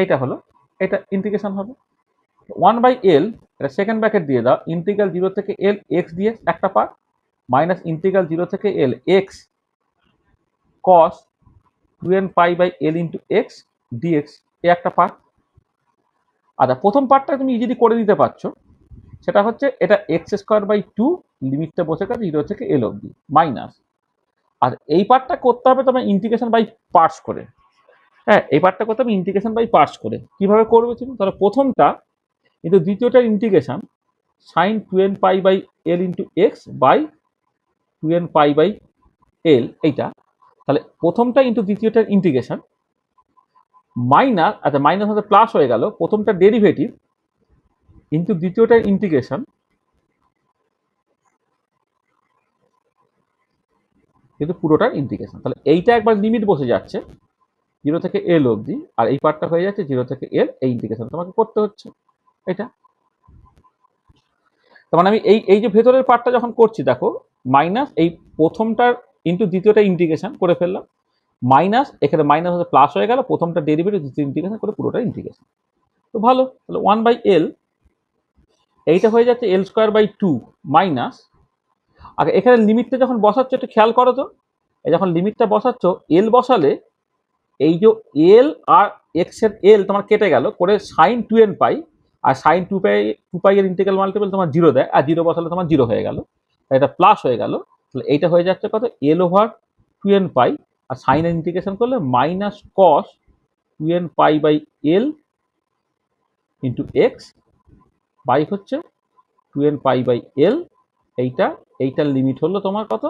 এইটা হলো, এটা ইন্টিগ্রেশন হবে 1/l, এটা সেকেন্ড ব্র্যাকেট দিয়ে দাও, ইন্টিগ্রাল 0 থেকে l x dx একটা পার্ট মাইনাস ইন্টিগ্রাল 0 থেকে l x cos 2n pi by l into x DX এ একটা পার্ট। আচ্ছা, প্রথম পার্টটা তুমি ইজিলি করে দিতে পারছো, সেটা হচ্ছে এটা এক্স স্কোয়ার বাই 2 লিমিটটা বসে গেছে 0 থেকে l অবধি মাইনাস। আর এই পার্টটা করতে হবে তোমার ইন্টিগ্রেশন বাই পার্টস করে। হ্যাঁ, এই পার্টটা করতে হবে ইন্টিগ্রেশন বাই পার্টস করে। কিভাবে করবে তুমি? তাহলে প্রথমটা কিন্তু দ্বিতীয়টার integration sine 2n pi by l into x by 2n pi by l, এইটা। তাহলে প্রথমটা ইন্টু দ্বিতীয়টার ইন্টিগ্রেশন মাইনাস, আচ্ছা মাইনাস হতে প্লাস হয়ে গেল, প্রথমটা ডেরিভেটিভ ইন্টু দ্বিতীয়টার ইন্টিগ্রেশন কিন্তু পুরোটার ইন্টিগ্রেশন। তাহলে এইটা একবার লিমিট বসে যাচ্ছে 0 থেকে l অবধি, আর এই পার্টটা হয়ে যাচ্ছে 0 থেকে l, এই ইন্টিগ্রেশন তোমাকে করতে হচ্ছে এটা। তার মানে আমি এই যে ভেতরের পার্টটা যখন করছি দেখো, মাইনাস এই প্রথমটার ইন্টু দ্বিতীয়টা ইন্টিগ্রেশন করে ফেললাম, মাইনাস এখানে মাইনাস হতে প্লাস হয়ে গেল, প্রথমটা ডেরিভেটিভ দ্বিতীয় ইন্টিগ্রেশন করে পুরোটা ইন্টিগ্রেশন। তো ভালো, তাহলে 1/l এইটা হয়ে যাচ্ছে l স্কোয়ার বাই 2 মাইনাস, আর এখানে লিমিটটা যখন বসাচ্ছ একটু খেয়াল করো তো, এই যখন লিমিটটা বসাচ্ছ l বসালে এই যে l আর x এর l তোমার কেটে গেল করে সাইন 2n পাই, আর সাইন 2 পাই এর ইন্টিগ্রাল মাল্টিপল তোমার 0 দেয়, আর 0 বসালে তোমার 0 হয়ে গেল, এটা প্লাস হয়ে গেল। তাহলে এইটা হয়ে যাচ্ছে কত? l ওভার 2n পাই, আর সাইনের ইন্টিগ্রেশন করলে minus cos 2n pi by l into x by হচ্ছে 2n পাই বাই l। এইটার লিমিট হলো তোমার কত?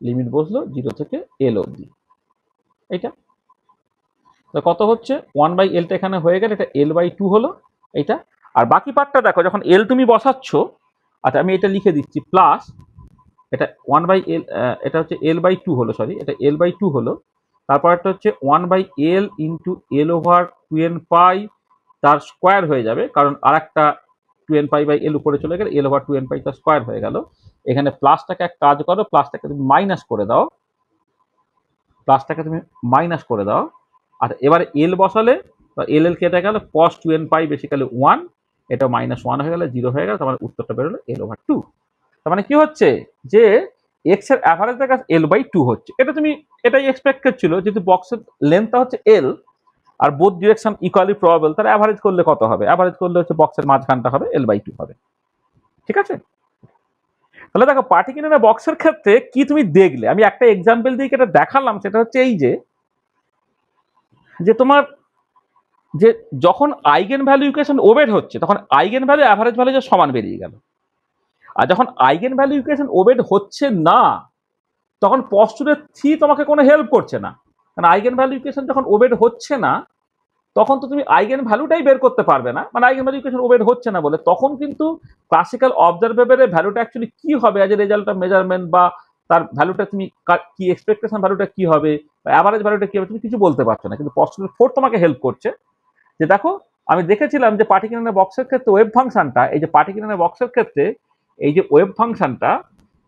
লিমিট বসলো 0 থেকে l অবধি, এইটা কত হচ্ছে 1/lটা এখানে হয়ে গেল, এটা l/2 হলো এইটা। আর বাকি পার্টটা দেখো, যখন l তুমি বসাচ্ছ, আচ্ছা আমি এটা লিখে দিচ্ছি প্লাস, এটা 1/l, এটা হচ্ছে l/2 হলো, সরি এটা l/2 হলো, তারপর একটা হচ্ছে 1/l into l over 2n পাই তার স্কোয়ার হয়ে যাবে, কারণ আর একটা 2n পাই বাই l উপরে চলে গেলে l ওভার 2n পাই তার স্কোয়ার হয়ে গেল। এখানে প্লাসটাকে এক কাজ করো, প্লাসটাকে তুমি মাইনাস করে দাও, প্লাসটাকে তুমি মাইনাস করে দাও। আর এবারে এল বসালে এল কেটে গেল, cos 2n পাই বেসিক্যালি 1, এটা মাইনাস 1 হয়ে গেল, 0 হয়ে গেল, তার মানে উত্তরটা বেরোলো l/2। তার মানে কি হচ্ছে যে x এর অ্যাভারেজ দেখা l/2 হচ্ছে, এটা তুমি এটাই এক্সপেক্টেড ছিল, যেহেতু বক্সের লেন্থটা হচ্ছে l আর বোথ ডিরেকশন ইকুয়ালি প্রবাবল, তার অ্যাভারেজ করলে কত হবে? অ্যাভারেজ করলে হচ্ছে বক্সের মাঝখানটা হবে l/2 হবে, ঠিক আছে? তাহলে দেখো পার্টিকুলার বক্সের ক্ষেত্রে কি তুমি দেখলে, আমি একটা এক্সাম্পল দিয়ে এটা দেখালাম, সেটা হচ্ছে এই যে তোমার যে যখন আইগেন ভ্যালু ইকুয়েশন ওবেড হচ্ছে, তখন আইগেন ভ্যালু অ্যাভারেজ ভ্যালু যে সমান বেরিয়ে গেল। আর যখন আইগেন ভ্যালু ইকুয়েশন ওবেড হচ্ছে না, তখন পস্টুলেট 3 তোমাকে কোনো হেল্প করছে না, কারণ আইগেন ভ্যালু ইকুয়েশন যখন ওবেড হচ্ছে না, তখন তো তুমি আইগেন ভ্যালুটাই বের করতে পারবে না, মানে আইগেন ভ্যালু ইকুয়েশন ওবেড হচ্ছে না বলে, তখন কিন্তু ক্লাসিক্যাল অবজারভেবলের ভ্যালুটা অ্যাকচুয়ালি কি হবে as a result of measurement, বা তার ভ্যালুটা তুমি কি এক্সপেকটেশন ভ্যালুটা কি হবে, বা অ্যাভারেজ ভ্যালুটা কি হবে, তুমি কিছু বলতে পারছো না। কিন্তু পস্টুলেট 4 তোমাকে হেল্প করছে, যে দেখো আমি দেখেছিলাম যে পার্টিকুলার বক্সের ক্ষেত্রে ওয়েভ ফাংশনটা, এই যে পার্টিকুলার বক্সের ক্ষেত্রে এই যে ওয়েভ ফাংশনটা,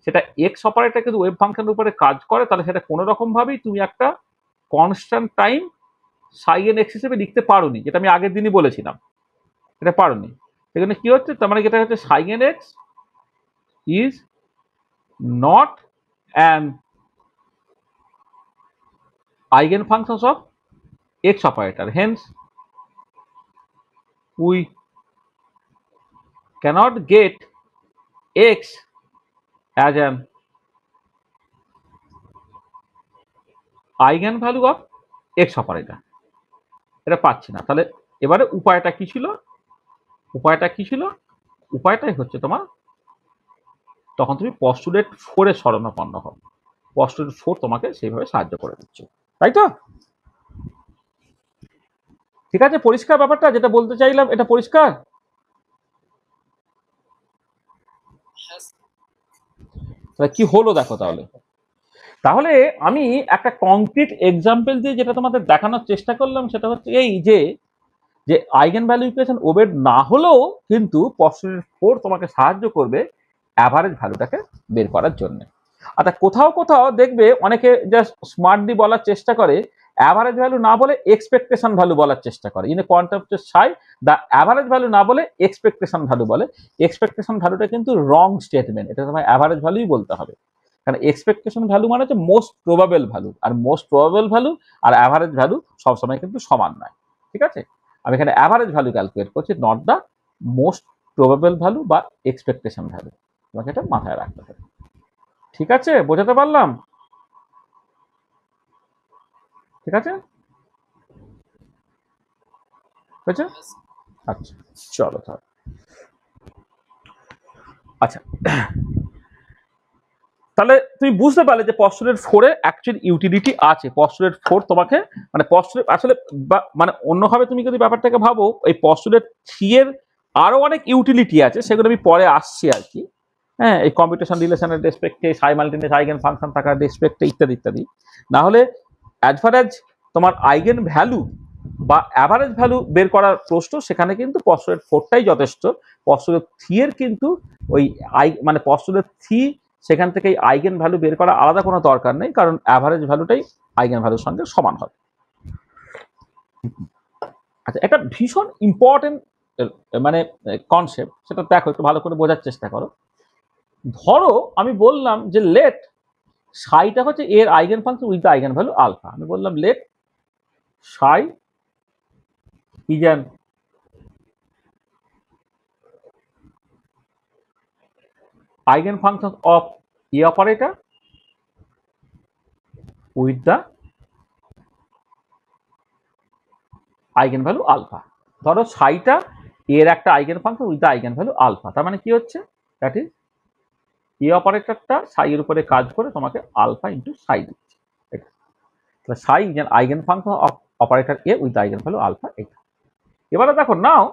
সেটা এক্স অপারেটর কিন্তু ওয়েভ ফাংশনের উপরে কাজ করে, তাহলে সেটা কোনো রকম ভাবেই তুমি একটা কনস্ট্যান্ট টাইম সাইন এক্স হিসেবে লিখতে পারোনি, যেটা আমি আগের দিনই বলেছিলাম, এটা পারোনি। সেখানে কি হচ্ছে, তার মানে যেটা হচ্ছে sine x is not an eigen functions of x operator, hence we cannot get x as an eigenvalue of x operator, এটা পাচ্ছি না। তাহলে এবারে উপায়টা কি ছিল? উপায়টাই হচ্ছে তোমার, তখন তুমি পস্টুলেট 4 এর শরণাপন্ন হও, পস্টুলেট 4 তোমাকে সেইভাবে সাহায্য করে দিচ্ছে, তাই তো? ঠিক আছে, পরিষ্কার ব্যাপারটা যেটা বলতে চাইলাম, এটা পরিষ্কার? তাহলে কি হলো দেখো, তাহলে আমি একটা কংক্রিট এক্সাম্পল দিয়ে যেটা তোমাদের দেখানোর চেষ্টা করলাম, সেটা হচ্ছে এই যে যে আইগেন ভ্যালু ইকুয়েশন ওবেড না হলেও কিন্তু পস্টুলেট 4 তোমাকে সাহায্য করবে অ্যাভারেজ ভ্যালুটাকে বের করার জন্য। আচ্ছা, কোথাও কোথাও দেখবে অনেকে জাস্ট স্মার্টলি বলার চেষ্টা করে, অ্যাভারেজ ভ্যালু না বলে এক্সপেকটেশন ভ্যালু বলার চেষ্টা করে। In a concept Sai the average value না বলে এক্সপেকটেশন ভ্যালু বলে। এক্সপেকটেশন ভ্যালুটা কিন্তু রং স্টেটমেন্ট, এটা তোমার অ্যাভারেজ ভ্যালুই বলতে হবে। কারণ এক্সপেকটেশন ভ্যালু মানে হচ্ছে মোস্ট প্রবাবেল ভ্যালু, আর মোস্ট প্রবাবেল ভ্যালু আর অ্যাভারেজ ভ্যালু সবসময় কিন্তু সমান নয়। ঠিক আছে, আমি এখানে অ্যাভারেজ ভ্যালু ক্যালকুলেট করছি, not the most probable value বা এক্সপেকটেশন ভ্যালু। তোমাকে এটা মাথায় রাখতে হবে। ঠিক আছে, বোঝাতে পারলাম? ঠিক আছে, হয়েছে? আচ্ছা, চলো তাহলে। আচ্ছা, তাহলে তুমি বুঝতে পারলে যে পস্টুলেট 4 এর অ্যাকচুয়াল ইউটিলিটি আছে। পস্টুলেট 4 তোমাকে মানে পস্টুলেট আসলে মানে অন্যভাবে তুমি যদি ব্যাপারটাকে ভাবো, এই পস্টুলেট 3 এর আরো অনেক ইউটিলিটি আছে, সেগুলো আমি পরে আসছি আর কি। হ্যাঁ, এই কম্পিউটেশন রিলেশনের রেসপেক্টে, সাইমালটেনিয়াস আইগেন ফাংশন থাকার রেসপেক্টে ইত্যাদি ইত্যাদি। না হলে অ্যাজ ফার অ্যাজ তোমার আইগেন ভ্যালু বা অ্যাভারেজ ভ্যালু বের করার প্রশ্ন, সেখানে কিন্তু পস্টুলেট 4টাই যথেষ্ট। পস্টুলেট 3 এর কিন্তু ওই মানে পস্টুলেট 3 সেখান থেকে আইগেন ভ্যালু বের করা আলাদা কোনো দরকার নেই, কারণ অ্যাভারেজ ভ্যালুটাই আইগেন ভ্যালুর সঙ্গে সমান হবে। আচ্ছা, একটা ভীষণ ইম্পর্টেন্ট মানে কনসেপ্ট, সেটা দেখো, একটু ভালো করে বোঝার চেষ্টা করো। ধরো আমি বললাম যে লেট সাইটা হচ্ছে এর eigen function with the eigen value alpha. আমি বললাম let psi is an eigen function of A operator with the eigen value alpha. ধরো সাইটা এর একটা eigen function with the eigen value alpha. তার মানে কি হচ্ছে, দ্যাট ইজ এ অপারেটরটা সাই এর উপরে কাজ করে তোমাকে আলফা ইন্টু সাই দিচ্ছে। এটা তাহলে psi is an eigen function of operator A with the eigen value alpha. এটা এবারে দেখো নাও,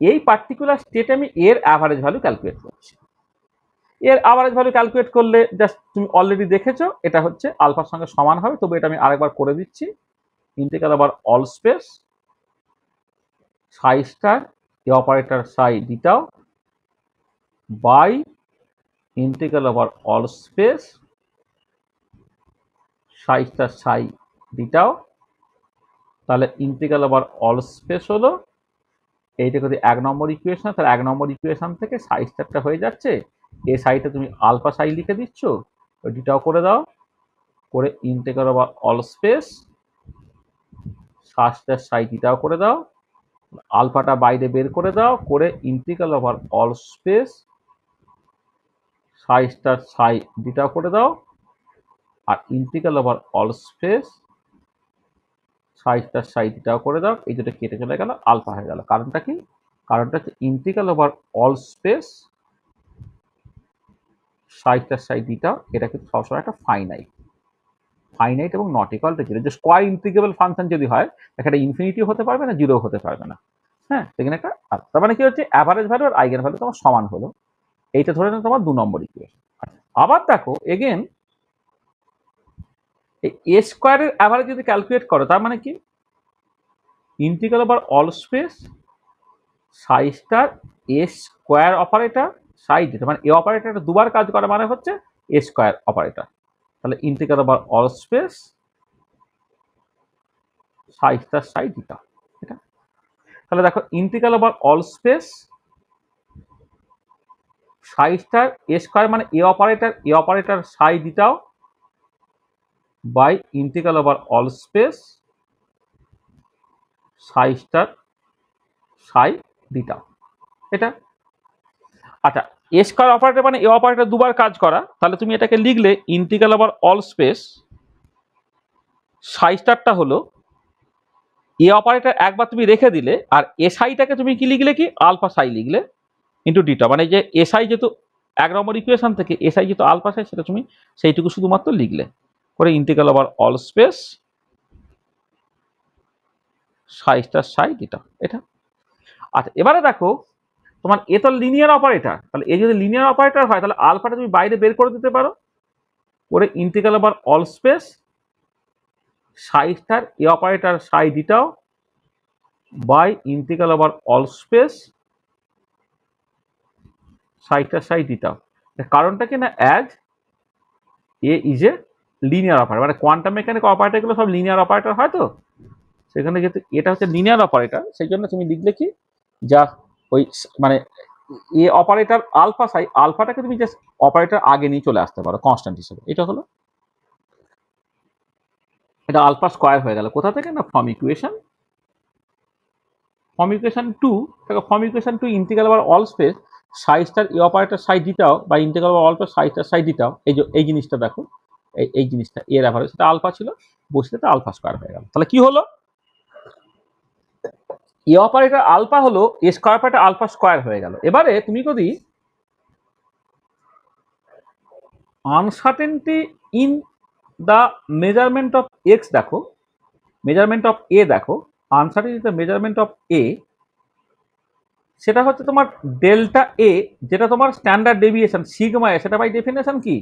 এই পার্টিকুলার স্টেটে আমি এর অ্যাভারেজ ভ্যালু ক্যালকুলেট করছি। এর অ্যাভারেজ ভ্যালু ক্যালকুলেট করলে জাস্ট তুমি অলরেডি দেখেছো এটা হচ্ছে আলফার সঙ্গে সমান হবে, তবে এটা আমি আরেকবার করে দিচ্ছি। Integral over all space psi star A operator psi দিটাও by integral over all space psi star psi দিটাও। তাহলে ইন্টিগ্রাল ওভার অল স্পেস হলো এইটা যদি 1 নম্বর ইকুয়েশন, তাহলে 1 নম্বর ইকুয়েশন থেকে সাই স্টারটা হয়ে যাচ্ছে, এই সাইটা তুমি আলফা সাই লিখে দিচ্ছ, ওইটাও করে দাও, করে integral over all space psi star psi দিটাও করে দাও, আলফাটা বাইরে বের করে দাও, করে integral over all space psi star psi দিটাও করে দাও, আর integral over all space psi star psi দিটাও করে দাও। এই দুটো কেটে চলে গেল, আলফা হয়ে গেল। কারণটা কি? কারণটা হচ্ছে integral over all space psi star psi d tau, এটা কিন্তু সবসময় একটা ফাইনাইট এবং নট ইকুয়াল টু জিরো। যে স্কোয়ার ইন্টিগ্রেবল ফাংশন যদি হয়, একটা ইনফিনিটি হতে পারবে না, জিরো হতে পারবে না। হ্যাঁ, সেখানে একটা তার মানে কি হচ্ছে, অ্যাভারেজ ভ্যালু আর আইগেন ভ্যালু তোমার সমান হলো। এইটা ধরে নাও তোমার 2 নম্বর ইকুয়েশন। আবার দেখো এগেন, এই এ স্কোয়ারের অ্যাভারেজ যদি ক্যালকুলেট করো, তার মানে কি integral over all space psi star A square operator psi দিটা, মানে এ অপারেটরটা দুবার কাজ করে মানে হচ্ছে এ স্কোয়ার অপারেটর। তাহলে integral over all space psi star psi d tau. এটা তাহলে দেখো integral over all space psi star A square মানে A operator psi দিটাও by integral over all space psi star psi দিটাও। এটা আচ্ছা, এ স্কোয়ার অপারেটর মানে এ অপারেটর দুবার কাজ করা, তাহলে তুমি এটাকে লিখলে ইন্টিগ্রাল ওভার অল স্পেস সাই স্টারটা হলো এ অপারেটর একবার তুমি রেখে দিলে, আর এ সাইটাকে তুমি কি লিখলে, কি আলফা সাই লিখলে ইন্টু ডিটা, মানে যে এ সাই যেহেতু 1 নম্বর ইকুয়েশন থেকে এ সাই যেহেতু আলফা সাই, সেটা তুমি সেইটুকু শুধুমাত্র লিখলে, করে integral over all space psi star সাই ডিটা। এটা আচ্ছা, এবারে দেখো তোমার এ তো লিনিয়ার অপারেটর, তাহলে এ যদি লিনিয়ার অপারেটর হয়, তাহলে আলফাটা তুমি বাইরে বের করে দিতে পারো, করে integral over all space psi star A operator psi দিটাও by integral over all space psi star psi d tau. কারণটা কি না, as A is A linear operator, মানে কোয়ান্টাম মেকানিক অপারেটরগুলো সব লিনিয়ার অপারেটর হয়, তো সেখানে যেহেতু এটা হচ্ছে লিনিয়ার অপারেটর, সেই জন্য তুমি লিখলে কি, যা ওই মানে এ অপারেটর আলফা সাই, আলফাটাকে তুমি জাস্ট অপারেটর আগে নিয়ে চলে আসতে পারো কনস্ট্যান্ট হিসেবে। এটা হলো, এটা আলফা স্কোয়ার হয়ে গেল কোথা থেকে না, form equation 2, form equation 2 integral over all space psi star A operator psi দিটাও বা integral over all space psi star psi d tau, এই জিনিসটা দেখো, এই জিনিসটা এর অ্যাভারেজ, সেটা আলফা ছিল, বসে আলফা স্কোয়ার হয়ে গেল। তাহলে কি হলো, এ অপারেটর আলফা হলো এ স্কোয়ার অপারেটর আলফা স্কোয়ার হয়ে গেল। এবারে তুমি যদি uncertainty in the measurement of x দেখো, মেজারমেন্ট অফ এ দেখো, আনসার্টেনটি দ্য মেজারমেন্ট অফ এ, সেটা হচ্ছে তোমার ডেল্টা এ, যেটা তোমার স্ট্যান্ডার্ড ডেভিয়েশন সিগমা এ, সেটা বাই ডেফিনেশন কি,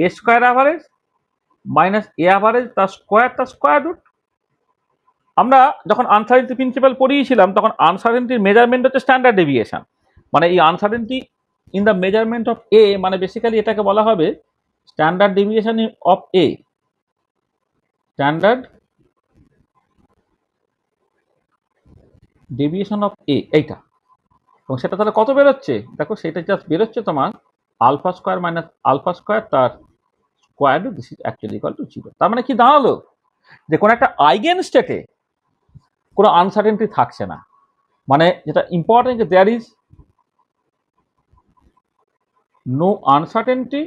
A square average minus A average তার স্কোয়ার রুট। আমরা যখন আনসার্টেনটি প্রিন্সিপাল পড়িয়েছিলাম তখন আনসার্টেনটির মেজারমেন্ট হচ্ছে স্ট্যান্ডার্ড ডেভিয়েশন, মানে এই uncertainty in the measurement of A, মানে বেসিক্যালি এটাকে বলা হবে standard deviation of A, standard deviation of A, এইটা। এবং সেটা তাহলে কত বেরোচ্ছে দেখো, সেটা জাস্ট বেরোচ্ছে তোমার alpha square minus alpha square তার square root, this is actually equal to 0। তার মানে কি দাঁড়ালো, যে কোনো একটা আইগেন স্টেটে কোনো আনসার্টেনটি থাকছে না, মানে যেটা ইম্পর্টেন্ট যে there is no uncertainty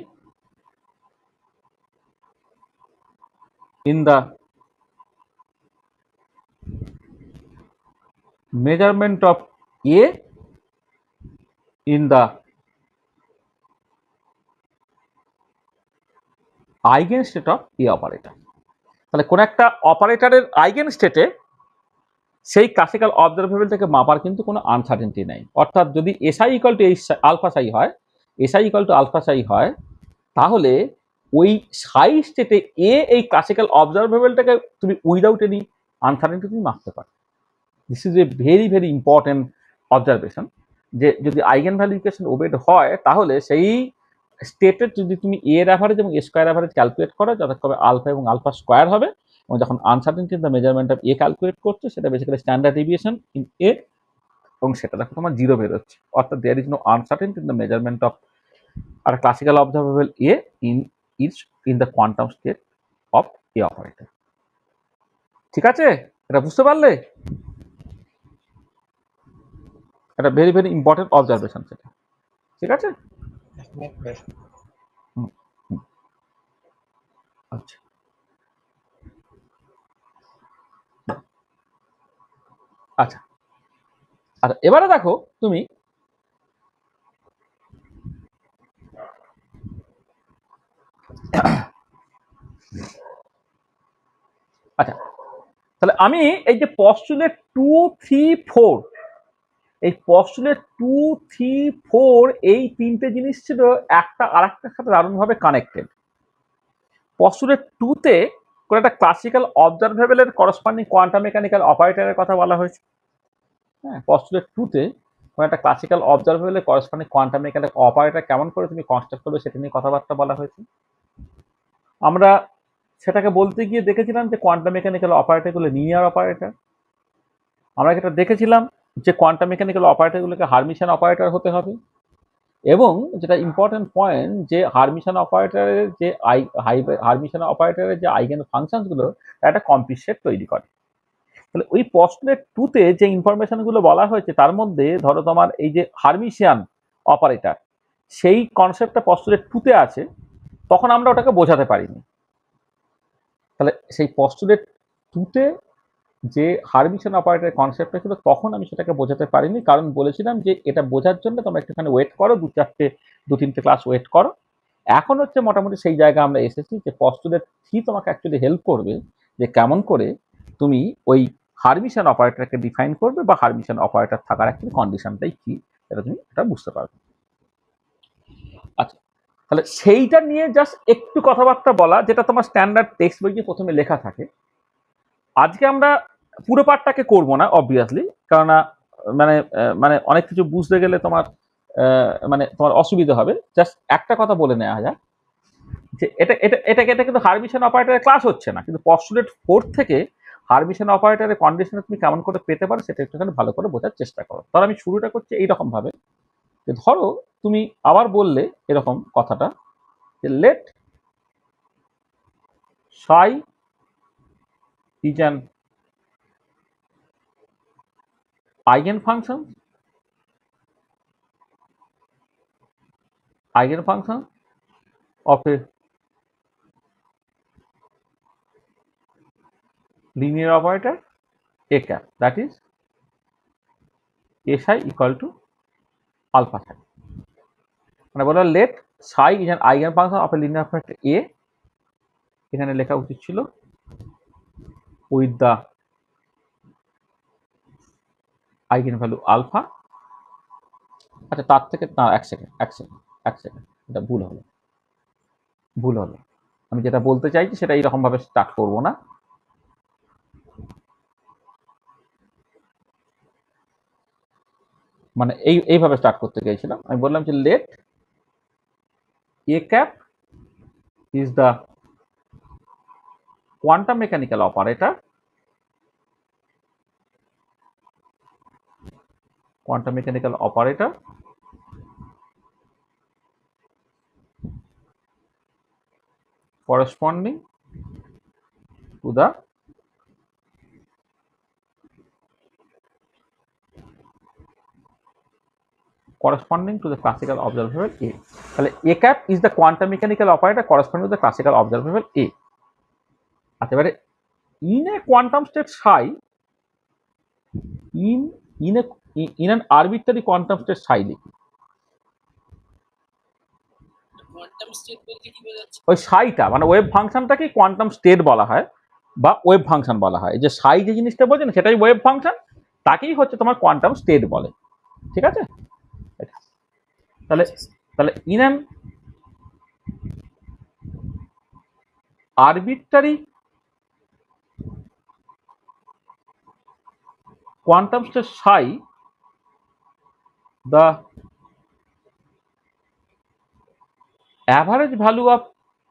in the measurement of A in the eigen state of A operator. তাহলে কোন একটা অপারেটরের আইগেন স্টেটে সেই ক্লাসিক্যাল অবজারভেবল থেকে মাপার কিন্তু কোনো আনসার্টেনটি নেই। অর্থাৎ যদি এসআই ইকুয়াল টু আলফা সাই হয়, এসআই ইকুয়াল টু আলফা সাই হয়, তাহলে ওই সাই স্টেটে এ এই ক্লাসিক্যাল অবজারভেবলটাকে তুমি উইদাউট এনি আনসার্টেনটি তুমি মাপতে পারো। This is a very very important observation, যে যদি আইগেন ভ্যালু ইকুয়েশন ওবেড হয় তাহলে সেই স্টেটের যদি তুমি এর অ্যাভারেজ এবং স্কোয়ার অ্যাভারেজ ক্যালকুলেট করো, যথাক্রমে আলফা এবং আলফা স্কোয়ার হবে, এবং যখন uncertainty in the measurement of A calculate করছে সেটা basically standard deviation in A, এবং সেটা দেখো তোমার 0 বেরোচ্ছে। অর্থাৎ there is no uncertainty in the measurement of our classical observable A in the quantum state of A operator. ঠিক আছে, এটা বুঝতে পারলে? এটা ভেরি ভেরি ইম্পর্টেন্ট অবজারভেশন সেটা। ঠিক আছে, আচ্ছা আচ্ছা আচ্ছা, এবারে দেখো তুমি আচ্ছা, তাহলে আমি এই যে পস্টুলেট 2, 3, 4, এই পস্টুলেট 2, 3, 4 এই তিনটে জিনিস ছিল একটা আরেকটার সাথে দারুণভাবে কানেক্টেড। পস্টুলেট 2-তে কোনো একটা ক্লাসিক্যাল অবজারভেবলের করসপন্ডিং কোয়ান্টাম মেকানিক্যাল অপারেটরের কথা বলা হয়েছে। হ্যাঁ, পস্টুলেট 2-তে কোনো একটা ক্লাসিক্যাল অবজারভেবলের করসপন্ডিং কোয়ান্টাম মেকানিক্যাল অপারেটর কেমন করে তুমি কনস্ট্রাক্ট করবে সেটা নিয়ে কথাবার্তা বলা হয়েছে। আমরা সেটাকে বলতে গিয়ে দেখেছিলাম যে কোয়ান্টাম মেকানিক্যাল অপারেটরগুলো লিনিয়ার অপারেটর। আমরা যেটা দেখেছিলাম যে কোয়ান্টাম মেকানিক্যাল অপারেটরগুলোকে হারমিশিয়ান অপারেটর হতে হবে, এবং যেটা ইম্পর্টেন্ট পয়েন্ট যে হারমিশিয়ান অপারেটরের যে হারমিশিয়ান অপারেটরের যে আইগেন ফাংশনসগুলো একটা কমপ্লিট সেট তৈরি করে। তাহলে ওই পস্টুলেট 2-তে যে ইনফরমেশনগুলো বলা হয়েছে তার মধ্যে ধরো তোমার এই যে হারমিশিয়ান অপারেটর, সেই কনসেপ্টটা পস্টুলেট 2-তে আছে, তখন আমরা ওটাকে বোঝাতে পারিনি। তাহলে সেই পস্টুলেট 2-তে যে হারমিশিয়ান অপারেটরের কনসেপ্টটা ছিল তখন আমি সেটাকে বোঝাতে পারিনি, কারণ বলেছিলাম যে এটা বোঝার জন্য তোমরা একটুখানি ওয়েট করো, 2-3টে ক্লাস ওয়েট করো। এখন হচ্ছে মোটামুটি সেই জায়গায় আমরা এসেছি যে পস্টুলেট 3 তোমাকে অ্যাকচুয়ালি হেল্প করবে যে কেমন করে তুমি ওই হারমিশিয়ান অপারেটরকে ডিফাইন করবে, বা হারমিশিয়ান অপারেটর থাকার অ্যাকচুয়ালি কন্ডিশনটাই কি এটা তুমি এটা বুঝতে পারবে। আচ্ছা, তাহলে সেইটা নিয়ে জাস্ট একটু কথাবার্তা বলা, যেটা তোমার স্ট্যান্ডার্ড টেক্সট বইয়ে প্রথমে লেখা থাকে। আজকে আমরা পুরো পার্টটাকে করবো না অবভিয়াসলি, কারণ মানে অনেক কিছু বুঝতে গেলে তোমার অসুবিধা হবে। জাস্ট একটা কথা বলে নেওয়া যায় যে এটা কিন্তু হারমিশন অপারেটরের ক্লাস হচ্ছে না, কিন্তু পস্টুলেট 4 থেকে হারমিশন অপারেটরের কন্ডিশনে তুমি কেমন করে পেতে পারো সেটা একটুখানি ভালো করে বোঝার চেষ্টা করো। ধরো আমি শুরুটা করছি এইরকম ভাবে যে ধরো তুমি আবার বললে এরকম কথাটা যে late Sai is an eigenfunction of a linear operator a cap, that is a psi equal to alpha psi। মানে বলো let psi is an eigenfunction of a linear operator a, এখানে লেখা উচিত ছিল with the eigenvalue alpha। আচ্ছা তার থেকে না, এক সেকেন্ড এটা ভুল হলো। আমি যেটা বলতে চাইছি সেটা এইরকম ভাবে স্টার্ট করবো না, মানে এইভাবে স্টার্ট করতে গিয়েছিলাম। আমি বললাম যে late a cap is the quantum mechanical operator corresponding to the classical observable A। তাহলে A cap is the quantum mechanical operator corresponding to the classical observable A। আচ্ছা এবারে in a quantum state psi, in an arbitrary quantum state psi লিখি। কোয়ান্টাম স্টেট বলতে কি বোঝাচ্ছে? ওই সাইটা মানে ওয়েভ ফাংশনটাকে কোয়ান্টাম স্টেট বলা হয় বা ওয়েভ ফাংশন বলা হয়। যে সাই যে জিনিসটা বলছে না সেটাই ওয়েভ ফাংশন, তাকেই হচ্ছে তোমার কোয়ান্টাম স্টেট বলে। ঠিক আছে? তাহলে in an arbitrary quantum state psi, the average value of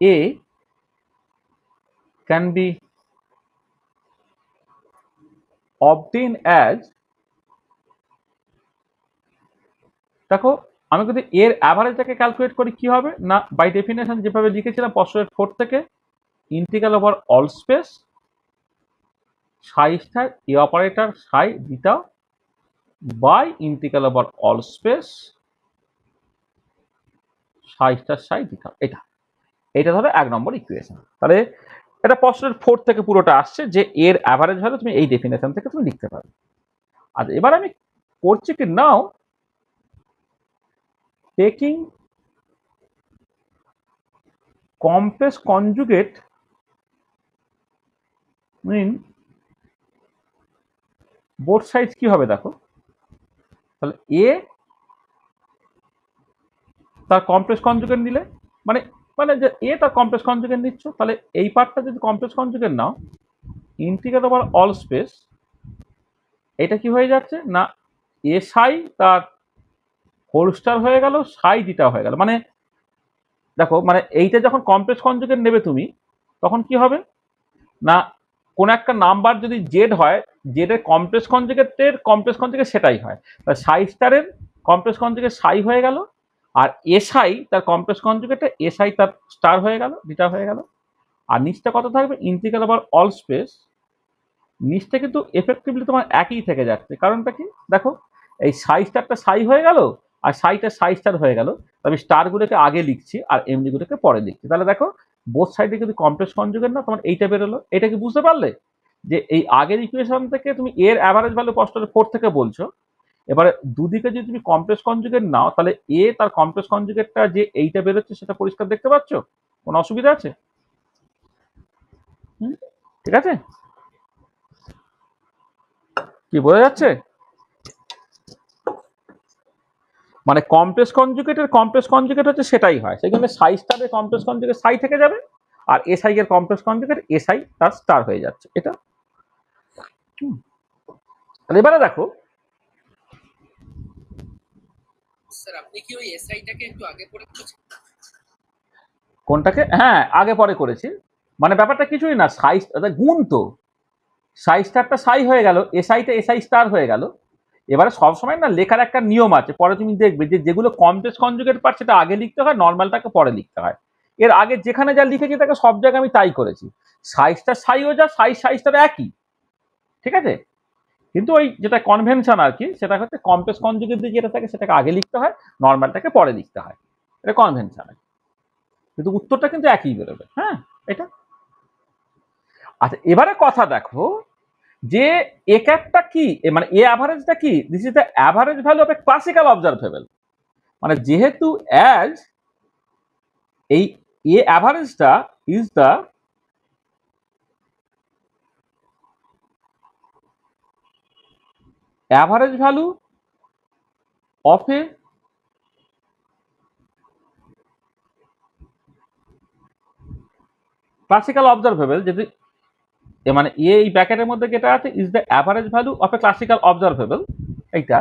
A can be obtained as, দেখো আমি যদি এর অ্যাভারেজটাকে ক্যালকুলেট করি কি হবে না, বাই ডেফিনেশন যেভাবে লিখেছিলাম পস্টুলেট 4 থেকে, integral over all space psi star A operator psi beta by integral over all space psi star psi beta. এটা ধরো 1 নম্বর ইকুয়েশন। তাহলে এটা পস্টুলেট 4 থেকে পুরোটা আসছে যে এর অ্যাভারেজ ভ্যালু তুমি এই ডেফিনেশন থেকে তুমি লিখতে পারবে। আর এবার আমি করছি কি নাও taking complex conjugate in both sides কি হবে দেখো, তাহলে a তার কমপ্লেক্স কনজুগেট নিলে মানে যে a তার কমপ্লেক্স কনজুগেট নিচ্ছ, তাহলে এই পার্টটা যদি কমপ্লেক্স কনজুগেট নাও ইন্টিগ্রেট ওভার অল স্পেস, এটা কি হয়ে যাচ্ছে না a সাই তার হোল স্টার হয়ে গেল সাই দিটা হয়ে গেল। মানে দেখো মানে এইটা যখন কমপ্লেক্স কনজুগেট নেবে তুমি তখন কি হবে না, কোন একটা নাম্বার যদি জেড হয়, জেড এর কমপ্লেক্স কনজুগেট সেটাই হয়। সাই স্টারের কমপ্লেক্স কনজুগেট সাই হয়ে গেল, আর এসআই তার কমপ্লেক্স কনজুগেটে এসআই তার স্টার হয়ে গেল, ডিটা হয়ে গেল। আর নিচটা কত থাকবে ইন্টিগ্রাল ওভার অল স্পেস, নিচটা কিন্তু এফেক্টিভলি তোমার একই থেকে যাচ্ছে। কারণটা কি দেখো, এই সাই স্টারটা সাই হয়ে গেল আর সাইটা সাই স্টার হয়ে গেল, আমি স্টারগুলোকে আগে লিখছি আর এমনিগুলোকে পরে লিখছি। তাহলে দেখো বোথ সাইডে কিন্তু কমপ্লেক্স কনজুগেট না, তোমার এইটা বেরোলো। এটা কি বুঝতে পারলে যে এই আগের ইকুয়েশন থেকে তুমি এর অ্যাভারেজ ভ্যালু পস্টুলেট 4 থেকে বলছো, এবারে দুদিকে যদি তুমি কমপ্লেক্স কনজুগেট নাও তাহলে এ তার কমপ্লেক্স কনজুগেটটা যে এইটা বেরোচ্ছে সেটা পরিষ্কার দেখতে পাচ্ছ? কোনো অসুবিধা আছে? ঠিক আছে, কি বোঝা যাচ্ছে? মানে কমপ্লেক্স কনজুগেট হচ্ছে সেটাই হয়, সেই জন্য সাই স্টারের কমপ্লেক্স কনজুগেট সাই থেকে যাবে আর এসআই এর কমপ্লেক্স কনজুগেট এসআই তার স্টার হয়ে যাচ্ছে। এটা তাহলে এবারে দেখো স্যার আপনি কি ওই এসআইটাকে একটু আগে পরে করেছেন? কোনটাকে, হ্যাঁ আগে পরে করেছি, মানে ব্যাপারটা কিছুই না, সাই গুণ তো, সাই স্টারটা সাই হয়ে গেল, এসআইটা এসআই স্টার হয়ে গেল। এবারে সবসময় না লেখার একটা নিয়ম আছে, পরে তুমি দেখবে যে যেগুলো কমপ্লেক্স কনজুগেট পার্ট সেটা আগে লিখতে হয়, নর্মালটাকে পরে লিখতে হয়। এর আগে যেখানে যা লিখেছি তাকে সব জায়গায় আমি তাই করেছি, সাইজটা সাইও যা সাইজটা একই, ঠিক আছে। কিন্তু ওই যেটা কনভেনশন আর কি, সেটা হচ্ছে কমপ্লেক্স কনজুগেট দিয়ে যেটা থাকে সেটাকে আগে লিখতে হয়, নর্মালটাকে পরে লিখতে হয়, এটা কনভেনশন। কিন্তু উত্তরটা কিন্তু একই বেরোবে, হ্যাঁ এটা। আচ্ছা এবারে কথা দেখো যে এ ক্যাপটা কি, মানে এ অ্যাভারেজটা কি, this is the average value of A classical observable. মানে যেহেতু অ্যাজ এই এ অ্যাভারেজটা is the average value of A classical observable, যদি মানে এই ব্র্যাকেটের মধ্যে যেটা আছে is the average value of A classical observable, এইটা,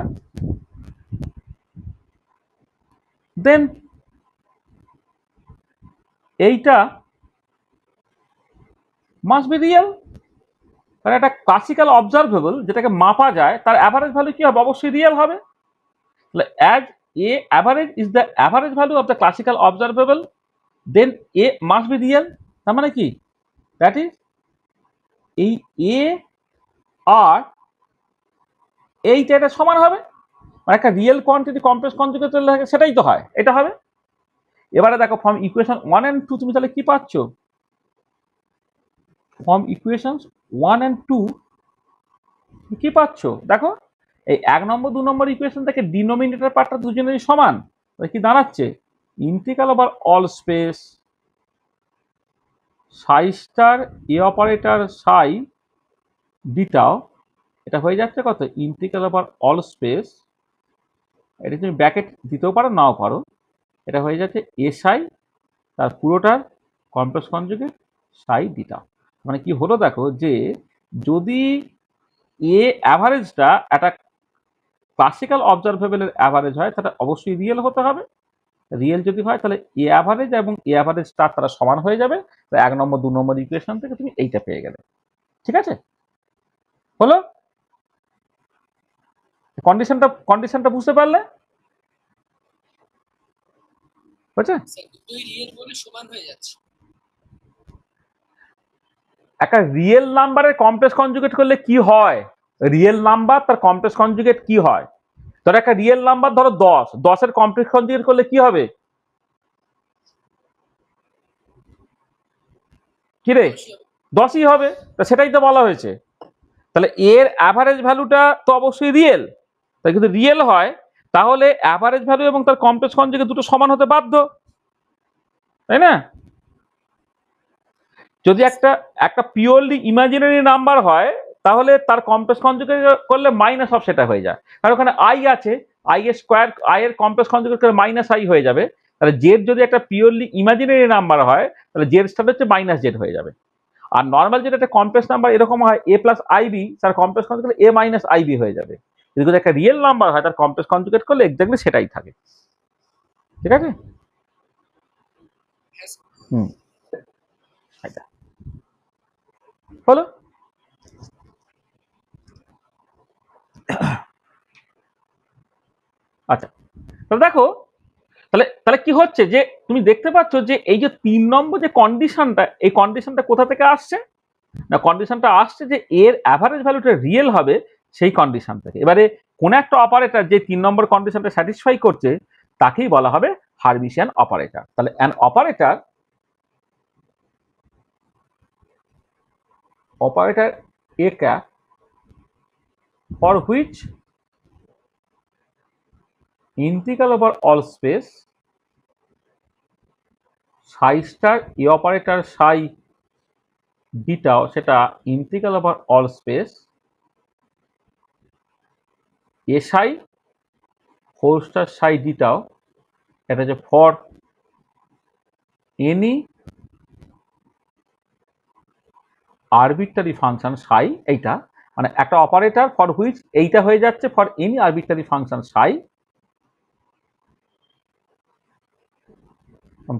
দেন এইটা মাস্ট বি রিয়েল। কারণ একটা ক্লাসিক্যাল অবজারভেবল যেটাকে মাপা যায় তার অ্যাভারেজ ভ্যালু কি হবে, অবশ্যই রিয়েল হবে। তাহলে as A average is the average value of the classical observable, then A must be real. তার মানে কি, দ্যাট ইজ এই এ আর এইটা এটা সমান হবে, মানে একটা রিয়েল কোয়ান্টিটি কমপ্লেক্স কনজুগেট লাগে সেটাই তো হয়, এটা হবে। এবারে দেখো ফ্রম ইকুয়েশন 1 and 2 তুমি তাহলে কি পাচ্ছ, ফ্রম ইকুয়েশন 1 and 2 কি পাচ্ছ দেখো, এই 1 নম্বর 2 নম্বর ইকুয়েশন থেকে ডিনোমিনেটর পার্টটা দুজনেরই সমান, কি দাঁড়াচ্ছে, integral over all space psi star A operator psi d tau, এটা হয়ে যাচ্ছে কত, ইন্টিগ্রাল ওভার অল স্পেস, এটা তুমি ব্র্যাকেট দিতেও পারো নাও পারো, এটা হয়ে যাচ্ছে এসআই তার পুরোটার কমপ্লেক্স কনজুগেট সাই ডিটা। মানে কি হলো দেখো, যে যদি এ অ্যাভারেজটা একটা ক্লাসিক্যাল অবজারভেবলের অ্যাভারেজ হয় তাহলে অবশ্যই রিয়েল হতে হবে, রিয়েল যদি হয় তাহলে এ অ্যাভারেজ এবং এ অ্যাভারেজ স্টার তারা সমান হয়ে যাবে। তো 1 নম্বর 2 নম্বর ইকুয়েশন থেকে তুমি এইটা পেয়ে গেলে, ঠিক আছে, হলো। কন্ডিশনটা বুঝতে পারলে, বুঝছে। স্যার দুটোই রিয়েল বলে সমান হয়ে যাচ্ছে। একটা রিয়েল নাম্বারের কমপ্লেক্স কনজুগেট করলে কি হয়, রিয়েল নাম্বার তার কমপ্লেক্স কনজুগেট কি হয়, ধরো একটা রিয়েল নাম্বার ধরো 10 এর কমপ্লেক্স কনজুগেট করলে কি হবে, কি রে, 10ই হবে। তা সেটাই তো বলা হয়েছে। তাহলে এর অ্যাভারেজ ভ্যালুটা তো অবশ্যই রিয়েল, তাই যদি রিয়েল হয় তাহলে অ্যাভারেজ ভ্যালু এবং তার কমপ্লেক্স কনজুগেট দুটো সমান হতে বাধ্য, তাই না। যদি একটা একটা পিওরলি ইমাজিনারি নাম্বার হয় তাহলে তার কমপ্লেক্স কনজুগেট করলে মাইনাস অফ সেটা হয়ে যায়, কারণ ওখানে আই আছে, আই এর স্কোয়ার, আই এর কমপ্লেক্স কনজুগেট করলে মাইনাস আই হয়ে যাবে। তাহলে জেড যদি একটা পিওরলি ইমাজিনারি নাম্বার হয় তাহলে জেড স্টার হচ্ছে মাইনাস জেড হয়ে যাবে। আর নর্মাল যেটা একটা কমপ্লেক্স নাম্বার এরকম হয় এ প্লাস আইবি, তার কমপ্লেক্স কনজুগেট এ মাইনাস আইবি হয়ে যাবে। যদি একটা রিয়েল নাম্বার হয় তার কমপ্লেক্স কনজুগেট করলে এক্স্যাক্টলি সেটাই থাকে, ঠিক আছে। হুম, এটা হলো। আচ্ছা তাহলে দেখো, তাহলে তাহলে কি হচ্ছে যে তুমি দেখতে পাচ্ছ যে এই যে 3 নম্বর যে কন্ডিশনটা, এই কন্ডিশনটা কোথা থেকে আসছে, না কন্ডিশনটা আসছে যে এর অ্যাভারেজ ভ্যালুটা রিয়েল হবে সেই কন্ডিশন থেকে। এবারে কোন একটা অপারেটর যে 3 নম্বর কন্ডিশনটা স্যাটিসফাই করছে তাকেই বলা হবে হার্মিশিয়ান অপারেটর। তাহলে an operator A cap for which integral over all space psi star A operator psi বিটাও, সেটা integral over all space psi whole star psi d tau, এটা হচ্ছে ফর এনি আরবিট্রারি ফাংশন সাই, এইটা। মানে একটা অপারেটর ফর হুইচ এইটা হয়ে যাচ্ছে for any arbitrary function psi,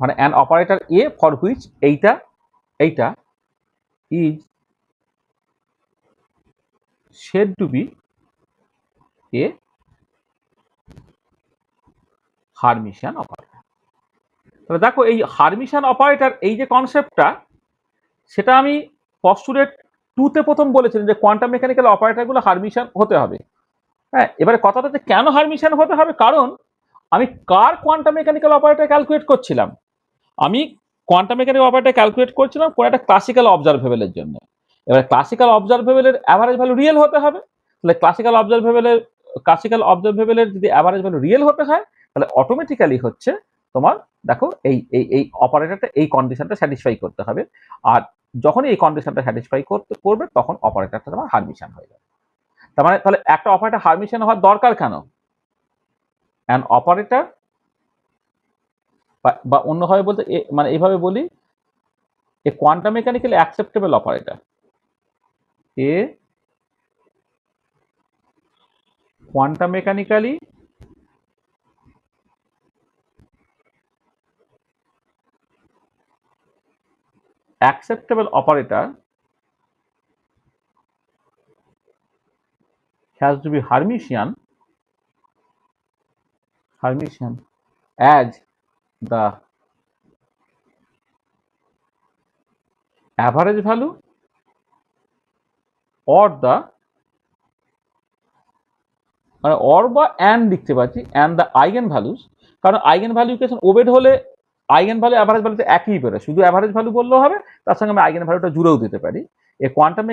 মানে an operator A for which এইটা is said to be a hermitian operator. তাহলে দেখো এই হারমিশিয়ান অপারেটর এই যে কনসেপ্টটা, সেটা আমি পস্টুলেট 2 তে প্রথম বলেছিলাম যে কোয়ান্টাম মেকানিক্যাল অপারেটরগুলো হারমিশিয়ান হতে হবে। হ্যাঁ, এবারে কথাটা হচ্ছে কেন হারমিশিয়ান হতে হবে, কারণ আমি কার কোয়ান্টাম মেকানিক্যাল অপারেটর ক্যালকুলেট করছিলাম, আমি কোয়ান্টাম মেকানিক্যাল অপারেটর ক্যালকুলেট করছিলাম কোন একটা ক্লাসিক্যাল অবজারভেবলের জন্য। এবার ক্লাসিক্যাল অবজারভেবলের অ্যাভারেজ ভ্যালু রিয়েল হতে হবে। তাহলে ক্লাসিক্যাল অবজারভেবলের যদি অ্যাভারেজ ভ্যালু রিয়েল হতে হয়, তাহলে অটোমেটিক্যালি হচ্ছে তোমার দেখো এই এই এই অপারেটরটা এই কন্ডিশনটা স্যাটিসফাই করতে হবে। আর যখনই এই কন্ডিশনটা স্যাটিসফাই করবে তখন অপারেটরটা তোমার হারমিশিয়ান হয়ে যাবে। তার মানে তাহলে একটা অপারেটর হারমিশিয়ান হওয়ার দরকার কেন? অ্যান অপারেটর বা অন্যভাবে বলতে মানে এইভাবে বলি, A quantum mechanically acceptable operator, A quantum mechanically acceptable operator has to be Hermitian as the average value or the মানে অর বা অ্যান্ড লিখতে পারছি অ্যান্ড দ্য আইগেন ভ্যালুস, কারণ আইগেন ভ্যালু ইকুয়েশন ওবেড হলে আইগেন ভ্যালু অ্যাভারেজ ভ্যালুতে একই বেরোয়, শুধু অ্যাভারেজ ভ্যালু বললেও হবে, তার সঙ্গে আমি আইগেন ভ্যালুটা জুড়েও দিতে পারি। A quantum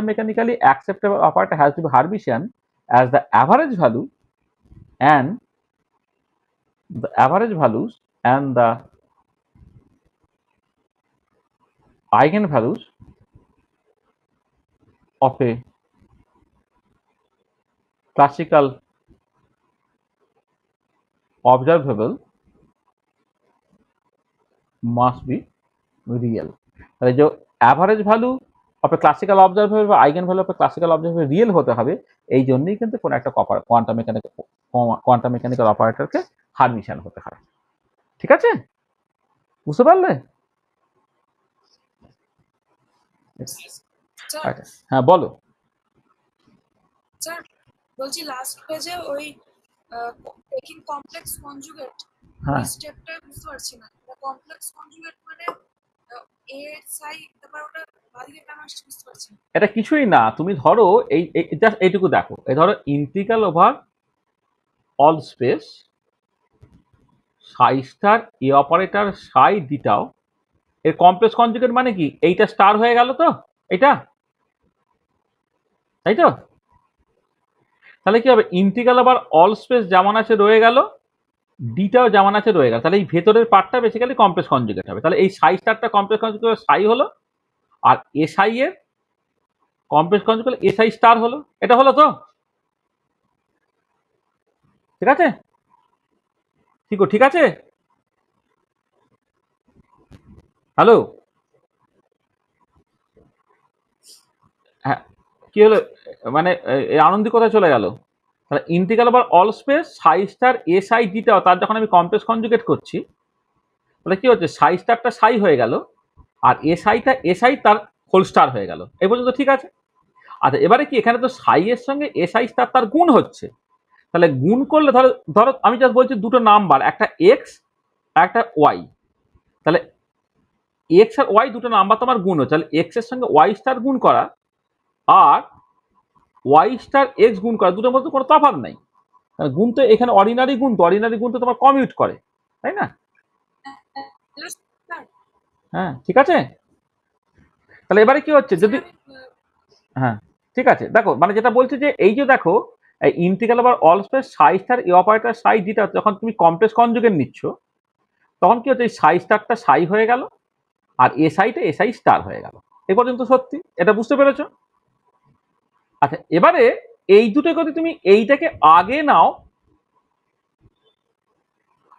mechanically acceptable operator has to be hermitian as the average value and the eigenvalues of a classical observable must be real। তাহলে যে average value of A classical observable বা eigenvalue of A classical observable real হতে হবে, এই জন্যই কিন্তু কোনো একটা কোয়ান্টাম মেকানিক্যাল অপারেটরকে হারমিশিয়ান হতে হয়। ঠিক আছে, বুঝতে পারলে? আচ্ছা, হ্যাঁ বলো। স্যার বলছি লাস্ট পেজে ওই টেকিং কমপ্লেক্স কনজুগেট হ্যাঁ, এই স্টেপটা বুঝতে পারছি না। কমপ্লেক্স কনজুগেট মানে এ সাই তারপর ওটা বাদিকে কেন আসছে বুঝতে পারছি না। এটা কিছুই না, তুমি ধরো এই জাস্ট এইটুকু দেখো, এই ধরো integral over all space psi star A operator psi d tau এর কমপ্লেক্স কনজুগেট মানে কি, এইটা স্টার হয়ে গেল তো, এটা তাই তো। তাহলে কি হবে, ইন্টিগ্রাল ওভার অল স্পেস যেমন আছে রয়ে গেল, ডিটাও যেমন আছে রয়ে গেল, তাহলে এই ভেতরের পার্টটা বেসিক্যালি কমপ্লেক্স কনজুগেট হবে। তাহলে এই সাই স্টারটা কমপ্লেক্স কনজুগেট সাই হলো, আর এসআই এর কমপ্লেক্স কনজুগেট এসআই স্টার হলো। এটা হলো তো, ঠিক আছে? ঠিক আছে, হ্যালো, হ্যাঁ কি হলো, মানে আনন্দি কোথায় চলে গেল? তাহলে integral over all space psi star psi d tau, তার যখন আমি কমপ্লেক্স কনজুগেট করছি, তাহলে কি হচ্ছে, সাই স্টারটা সাই হয়ে গেল, আর এসআইটা এসআই তার হোল স্টার হয়ে গেল। এই পর্যন্ত ঠিক আছে? আচ্ছা, এবারে কি, এখানে তো সাই এর সঙ্গে এসআই স্টার তার গুণ হচ্ছে, তাহলে গুণ করলে ধরো ধরো আমি জাস্ট বলছি দুটো নাম্বার, একটা এক্স আর একটা ওয়াই, তাহলে এক্স আর ওয়াই দুটো নাম্বার তোমার গুণ হচ্ছে, তাহলে এক্স এর সঙ্গে ওয়াই স্টার গুণ করা আর ওয়াই স্টার এক্স গুণ করা, দুটোর মধ্যে কোনো তফাৎ নাই। গুণ তো এখানে অর্ডিনারি গুণ, তো অর্ডিনারি গুণ তো তোমার কমিউট করে, তাই না? হ্যাঁ ঠিক আছে। তাহলে এবারে কি হচ্ছে, যদি হ্যাঁ ঠিক আছে, দেখো মানে যেটা বলছে যে এই যে দেখো integral over all space psi star A operator psi d tau, যখন তুমি কমপ্লেক্স কনজুগেট নিচ্ছ, তখন কি হচ্ছে, এই সাই স্টারটা সাই হয়ে গেল আর এসআইটা এসআই স্টার হয়ে গেল। এ পর্যন্ত সত্যি, এটা বুঝতে পেরেছো? আচ্ছা, এবারে এই দুটো যদি তুমি এইটাকে আগে নাও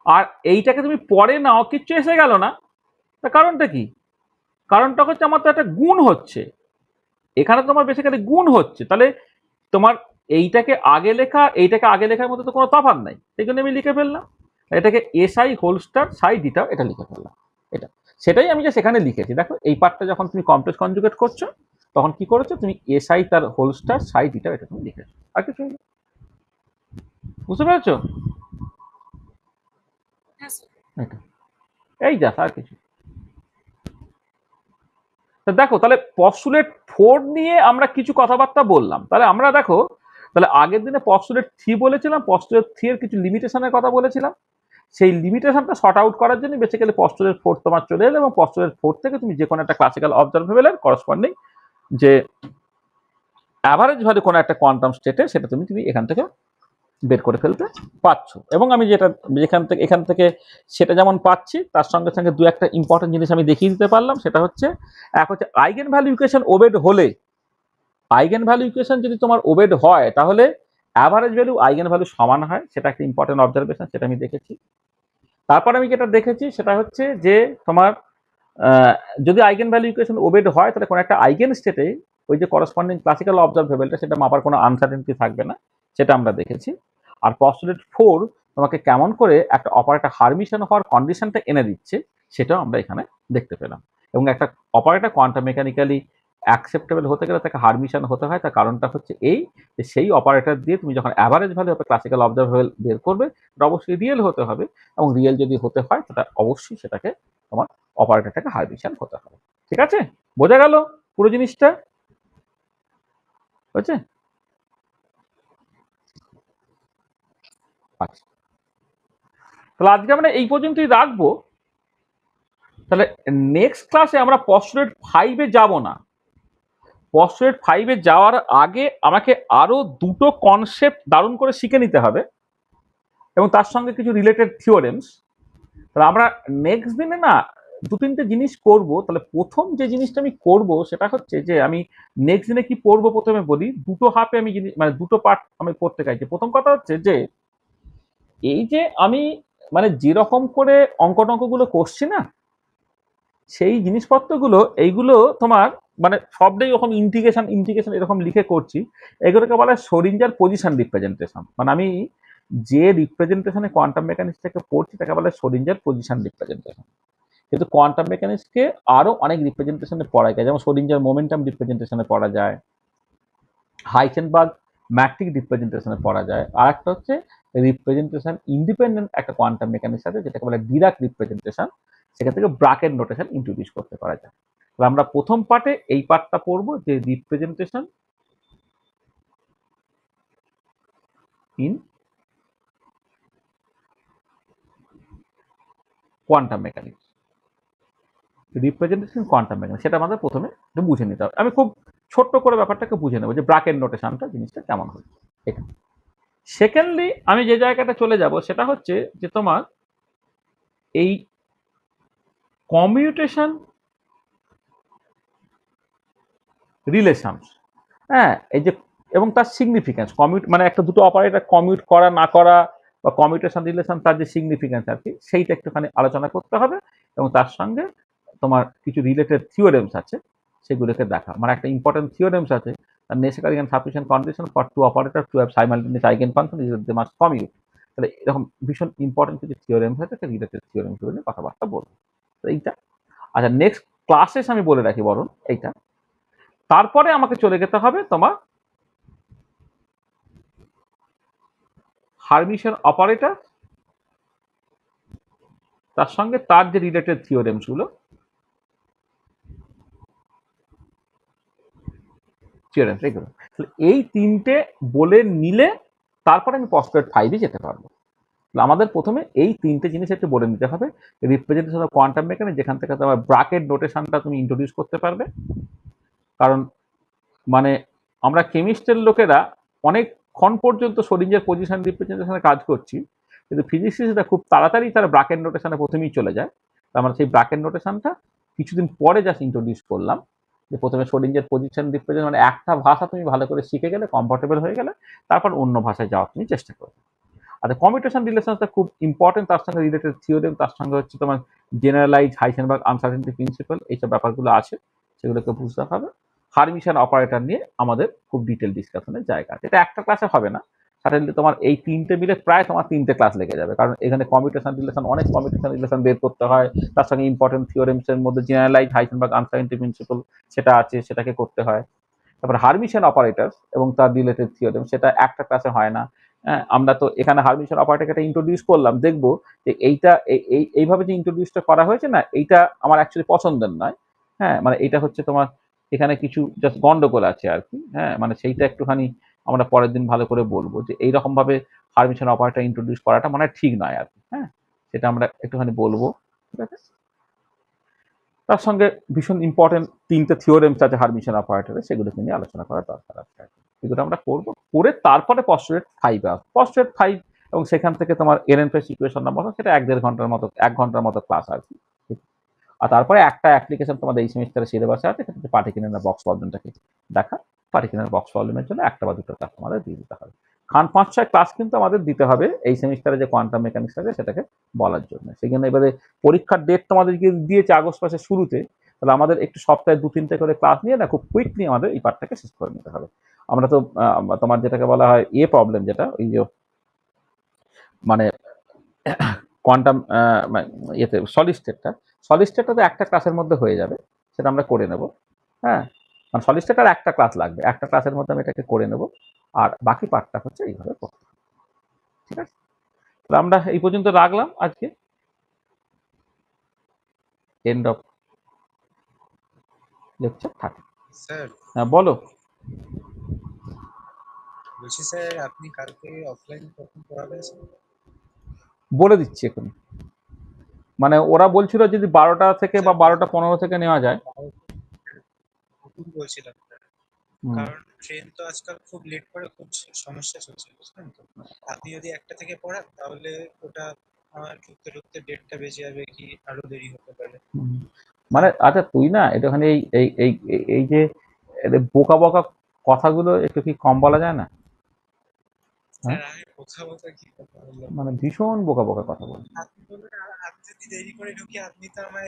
আর এইটাকে তুমি পরে নাও, কিচ্ছু এসে গেল না। তা কারণটা কি? কারণটা হচ্ছে আমার তো একটা গুণ হচ্ছে, এখানে তোমার বেসিক্যালি গুণ হচ্ছে, তাহলে তোমার এইটাকে আগে লেখা এইটাকে আগে লেখার মধ্যে তো কোনো তফাৎ নাই, সেই জন্য আমি লিখে ফেললাম এটাকে এসআই হোল স্টার সাই দিটাও এটা লিখে ফেললাম। এটা সেটাই আমি যে সেখানে লিখেছি। দেখো এই পার্টটা যখন তুমি কমপ্লেক্স কনজুগেট করছো তখন কি করেছো তুমি এসআই তার হোল স্টার সাই দিটাও এটা তুমি লিখেছো, আর কিছু নেই। বুঝতে পেরেছো? হ্যাঁ স্যার। এটা এই যা আর কিছু। তা দেখো তাহলে পস্টুলেট 4 নিয়ে আমরা কিছু কথাবার্তা বললাম। তাহলে আমরা দেখো তাহলে আগের দিনে পস্টুলেট 3 বলেছিলাম, পস্টুলেট 3 এর কিছু লিমিটেশনের কথা বলেছিলাম। সেই লিমিটেশনটা সর্ট আউট করার জন্য বেসিক্যালি পস্টুলেট 4 তোমার চলে এলো, এবং পস্টুলেট 4 থেকে তুমি যে কোনো একটা ক্লাসিক্যাল অবজারভেবলের করসপন্ডিং যে অ্যাভারেজ ভ্যালু কোনো একটা কোয়ান্টাম স্টেটে সেটা তুমি এখান থেকে বের করে ফেলতে পারছো। এবং আমি যেটা এখান থেকে সেটা যেমন পাচ্ছি, তার সঙ্গে সঙ্গে দু একটা ইম্পর্টেন্ট জিনিস আমি দেখিয়ে দিতে পারলাম। সেটা হচ্ছে এক হচ্ছে আইগেন ভ্যালু ইকুয়েশন ওবেড হলে, আইগেন ভ্যালু ইকুয়েশন যদি তোমার ওবেড হয় তাহলে অ্যাভারেজ ভ্যালু আইগেন ভ্যালু সমান হয়, সেটা একটা ইম্পর্টেন্ট অবজারভেশন, সেটা আমি দেখেছি। তারপর আমি যেটা দেখেছি সেটা হচ্ছে যে তোমার যদি আইগেন ভ্যালু ইকুয়েশন ওবেড হয় তাহলে কোনো একটা আইগেন স্টেটে ওই যে করসপন্ডিং ক্লাসিক্যাল অবজারভেবলটা সেটা মাপার কোনো আনসার্টেনিটি থাকবে না, সেটা আমরা দেখেছি। আর পস্টুলেট 4 তোমাকে কেমন করে একটা অপারেটর হারমিশন হওয়ার কন্ডিশনটা এনে দিচ্ছে সেটাও আমরা এখানে দেখতে পেলাম। এবং একটা অপারেটর কোয়ান্টাম মেকানিক্যালি অ্যাকসেপ্টেবল হতে গেলে তাকে হারমিশন হতে হয়। তার কারণটা হচ্ছে এই যে সেই অপারেটর দিয়ে তুমি যখন average value of classical observable বের করবে এটা অবশ্যই রিয়েল হতে হবে, এবং রিয়েল যদি হতে হয় সেটা অবশ্যই সেটাকে তোমার অপারেটরটাকে হারমিশন হতে হবে। ঠিক আছে, বোঝা গেল পুরো জিনিসটা? বুঝছে? আচ্ছা, তাহলে আজকে আমরা এই পর্যন্তই রাখবো। তাহলে নেক্সট ক্লাসে আমরা পস্টুলেট 5-এ যাব না। পস্টুলেট 5-এ যাওয়ার আগে আমাকে আরো দুটো কনসেপ্ট দারুণ করে শিখে নিতে হবে, এবং তার সঙ্গে কিছু রিলেটেড থিওরেমস। তাহলে আমরা নেক্সট দিনে না দু তিনটে জিনিস করব। তাহলে প্রথম যে জিনিসটা আমি করব সেটা হচ্ছে যে আমি নেক্সট দিনে কি পড়বো প্রথমে বলি। দুটো হাফে আমি জিনিস মানে দুটো পার্ট আমি পড়তে চাইছি। প্রথম কথা হচ্ছে যে এই যে আমি মানে যেরকম করে অঙ্কটঙ্কগুলো করছি না, সেই জিনিসপত্রগুলো এইগুলো তোমার মানে সবটাই এরকম ইন্টিগ্রেশন ইন্টিগ্রেশন এরকম লিখে করছি। এগুলোকে বলা হয় শোরিঞ্জার পজিশন রিপ্রেজেন্টেশন। মানে আমি যে রিপ্রেজেন্টেশনে কোয়ান্টাম মেকানিক্স থেকে পড়ছি তাকে বলা হয় শোরিঞ্জার পজিশন রিপ্রেজেন্টেশন। কিন্তু কোয়ান্টাম মেকানিক্সকে আরো অনেক রিপ্রেজেন্টেশনে পড়া যায়, যেমন শোরিঞ্জার মোমেন্টাম রিপ্রেজেন্টেশনে পড়া যায়, হাইসেনবার্গ ম্যাট্রিক রিপ্রেজেন্টেশনে পড়া যায়। আর একটা হচ্ছে রিপ্রেজেন্টেশন ইন্ডিপেন্ডেন্ট একটা কোয়ান্টাম মেকানিক্স আছে যেটাকে বলে ডিরাক রিপ্রেজেন্টেশন, সেখান থেকে ব্রাকেট নোটেশন ইন্ট্রোডিউস করতে পারা যায়। তাহলে আমরা প্রথম পার্টে এই পার্টটা পড়বো যে representation in quantum mechanics, representation quantum mechanics, সেটা আমাদের প্রথমে একটু বুঝে নিতে হবে। আমি খুব ছোট্ট করে ব্যাপারটাকে বুঝে নেবো যে ব্রাকেট নোটেশনটা জিনিসটা কেমন হচ্ছে এটা। সেকেন্ডলি আমি যে জায়গাটা চলে যাব সেটা হচ্ছে যে তোমার এই কমিউটেশন রিলেশনস, হ্যাঁ এই যে এবং তার সিগনিফিকেন্স, কমিউট মানে একটা দুটো অপারেটর কমিউট করা না করা বা কমিউটেশন রিলেশন তার যে সিগনিফিকেন্স আর কি সেইটা একটুখানি আলোচনা করতে হবে। এবং তার সঙ্গে তোমার কিছু রিলেটেড থিওরেমস আছে সেগুলোকে দেখা, মানে একটা ইম্পর্টেন্ট থিওরেমস আছে necessary and sufficient condition for two operator to have simultaneous eigen function is they must commute. তাহলে এরকম ভীষণ ইম্পর্টেন্ট কিছু থিওরেমস আছে, সেই রিলেটেড থিওরেমসগুলো নিয়ে কথাবার্তা বলবো। তো এইটা আচ্ছা নেক্সট ক্লাসে আমি বলে রাখি বরং এইটা। তারপরে আমাকে চলে যেতে হবে তোমার হারমিশন অপারেটর, তার সঙ্গে তার যে রিলেটেড থিওরেমস গুলো থিওরেমস এগুলো, এই তিনটে বলে নিলে তারপরে আমি পস্টুলেট 5-এ যেতে পারবো। আমাদের প্রথমে এই তিনটে জিনিস একটু বলে নিতে হবে। রিপ্রেজেন্টেশন অফ কোয়ান্টাম মেকানিক্স, যেখান থেকে তোমার ব্রাকেট নোটেশনটা তুমি ইন্ট্রোডিউস করতে পারবে। কারণ মানে আমরা কেমিস্ট্রির লোকেরা অনেকক্ষণ পর্যন্ত শোরিঞ্জার পজিশন রিপ্রেজেন্টেশনে কাজ করছি, কিন্তু ফিজিক্সিস্টরা খুব তাড়াতাড়ি তারা ব্রাকেট নোটেশনে প্রথমেই চলে যায়। আমরা সেই ব্রাকেট নোটেশনটা কিছুদিন পরে জাস্ট ইন্ট্রোডিউস করলাম, যে প্রথমে শোরিঞ্জার পজিশন রিপ্রেজেন্ট মানে একটা ভাষা তুমি ভালো করে শিখে গেলে, কমফোর্টেবল হয়ে গেলে, তারপর অন্য ভাষায় যাওয়ার তুমি চেষ্টা করবে। আচ্ছা কমিউটেশন রিলেশনসটা খুব ইম্পর্টেন্ট, তার সঙ্গে রিলেটেড থিওরেম, তার সঙ্গে হচ্ছে তোমার জেনারেলাইজ হাইসেনবার্গ আনসার্টেনিটি প্রিন্সিপাল, এইসব ব্যাপারগুলো আছে সেগুলোকে বুঝতে হবে। হারমিশন অপারেটর নিয়ে আমাদের খুব ডিটেল ডিসকাশনের জায়গা আছে। এটা একটা ক্লাসে হবে না, সাডেনলি তোমার এই তিনটে মিলে প্রায় তোমার 3টে ক্লাস লেগে যাবে, কারণ এখানে কমিউটেশন রিলেশন, অনেক কমিউটেশন রিলেশন বের করতে হয়, তার সঙ্গে ইম্পর্টেন্ট থিওরেমস এর মধ্যে জেনারেলাইজ হাইজেনবার্গ আনসার্টেনিটি প্রিন্সিপল সেটা আছে, সেটাকে করতে হয়। তারপরে হারমিশন অপারেটর এবং তার রিলেটেড থিওরেম, সেটা একটা ক্লাসে হয় না। হ্যাঁ, আমরা তো এখানে হারমিশন অপারেটরকে ইন্ট্রোডিউস করলাম, দেখবো যে এইটা এইভাবে যে ইন্ট্রোডিউসটা করা হয়েছে না, এইটা আমার অ্যাকচুয়ালি পছন্দের নয়। হ্যাঁ, মানে এইটা হচ্ছে তোমার এখানে কিছু জাস্ট গন্ডগোল আছে আর কি। হ্যাঁ, মানে সেইটা একটুখানি আমরা পরের দিন ভালো করে বলবো যে এইরকম ভাবে হারমিশন অপারেটর ইন্ট্রোডিউস করাটা মানে ঠিক নয় আর কি। হ্যাঁ, সেটা আমরা একটুখানি বলবো, ঠিক আছে। তার সঙ্গে ভীষণ ইম্পর্টেন্ট 3টে থিওরেমস আছে হারমিশন অপারেটরে, সেগুলোকে নিয়ে আলোচনা করার দরকার আছে। এগুলো আমরা করবো, করে তারপরে পস্টুলেট 5 আসবে। পস্টুলেট 5 এবং সেখান থেকে তোমার এরেনফেস ইকুয়েশন নাম্বার, সেটা 1-1.5 ঘন্টার মতো, 1 ঘন্টার মতো ক্লাস আর কি। আর তারপরে একটা অ্যাপ্লিকেশন তোমাদের এই সেমিস্টারে সিলেবাসে আছে, সেটা হচ্ছে পার্টিকেলের বক্স প্রবলেমটাকে দেখা। পার্টিকেলের বক্স প্রবলেমের জন্য 1 বা 2টো ক্লাস আমাদের দিয়ে দিতে হবে। খান 5-6 ক্লাস কিন্তু আমাদের দিতে হবে এই সেমিস্টারে যে কোয়ান্টাম মেকানিক্স আছে সেটাকে বলার জন্য। সেই জন্য এবারে পরীক্ষার ডেট তোমাদেরকে দিয়েছে আগস্ট মাসের শুরুতে, তাহলে আমাদের একটু সপ্তাহে 2-3টে করে ক্লাস নিয়ে না খুব কুইকলি আমাদের এই পার্টটাকে শেষ করে নিতে হবে। আমরা তো তোমার যেটাকে বলা হয় প্রবলেম, যেটা ওই যে মানে কোয়ান্টাম ইয়েতে সলিড স্টেটটা তো একটা ক্লাসের মধ্যে হয়ে যাবে, সেটা আমরা করে নেব। হ্যাঁ, মানে সলিড স্টেট আর একটা ক্লাস লাগবে, একটা ক্লাসের মধ্যে আমি এটাকে করে নেব, আর বাকি পার্টটা হচ্ছে এইভাবে করতে হবে, ঠিক আছে। তাহলে আমরা এই পর্যন্ত রাখলাম আজকে, এন্ড অফ লেকচার 30। স্যার হ্যাঁ বলো। বলছি স্যার আপনি কালকে অফলাইন কখন পড়াবেন স্যার? বলে দিচ্ছি এখন, মানে ওরা বলছিল যদি 12টা থেকে বা 12টা 15 থেকে নেওয়া যায়। নতুন বলছিলাম স্যার, কারণ ট্রেন তো আজকাল খুব লেট করে, খুব সমস্যা চলছে বুঝলেন তো। আপনি যদি 1টা থেকে পড়ান তাহলে ওটা আমার ঢুকতে ঢুকতে 1:30টা বেজে যাবে, কি আরো দেরি হতে পারে। মানে আচ্ছা তুই না একটুখানি এই এই এই এই যে এদের বোকা বোকা কথাগুলো একটু কি কম বলা যায় না? স্যার আমি কথা কি কথা বললাম, মানে ভীষণ বোকা বোকা কথা বলছি। আপনি বলবেন আমি যদি দেরি করে ঢুকি আপনি তো আমার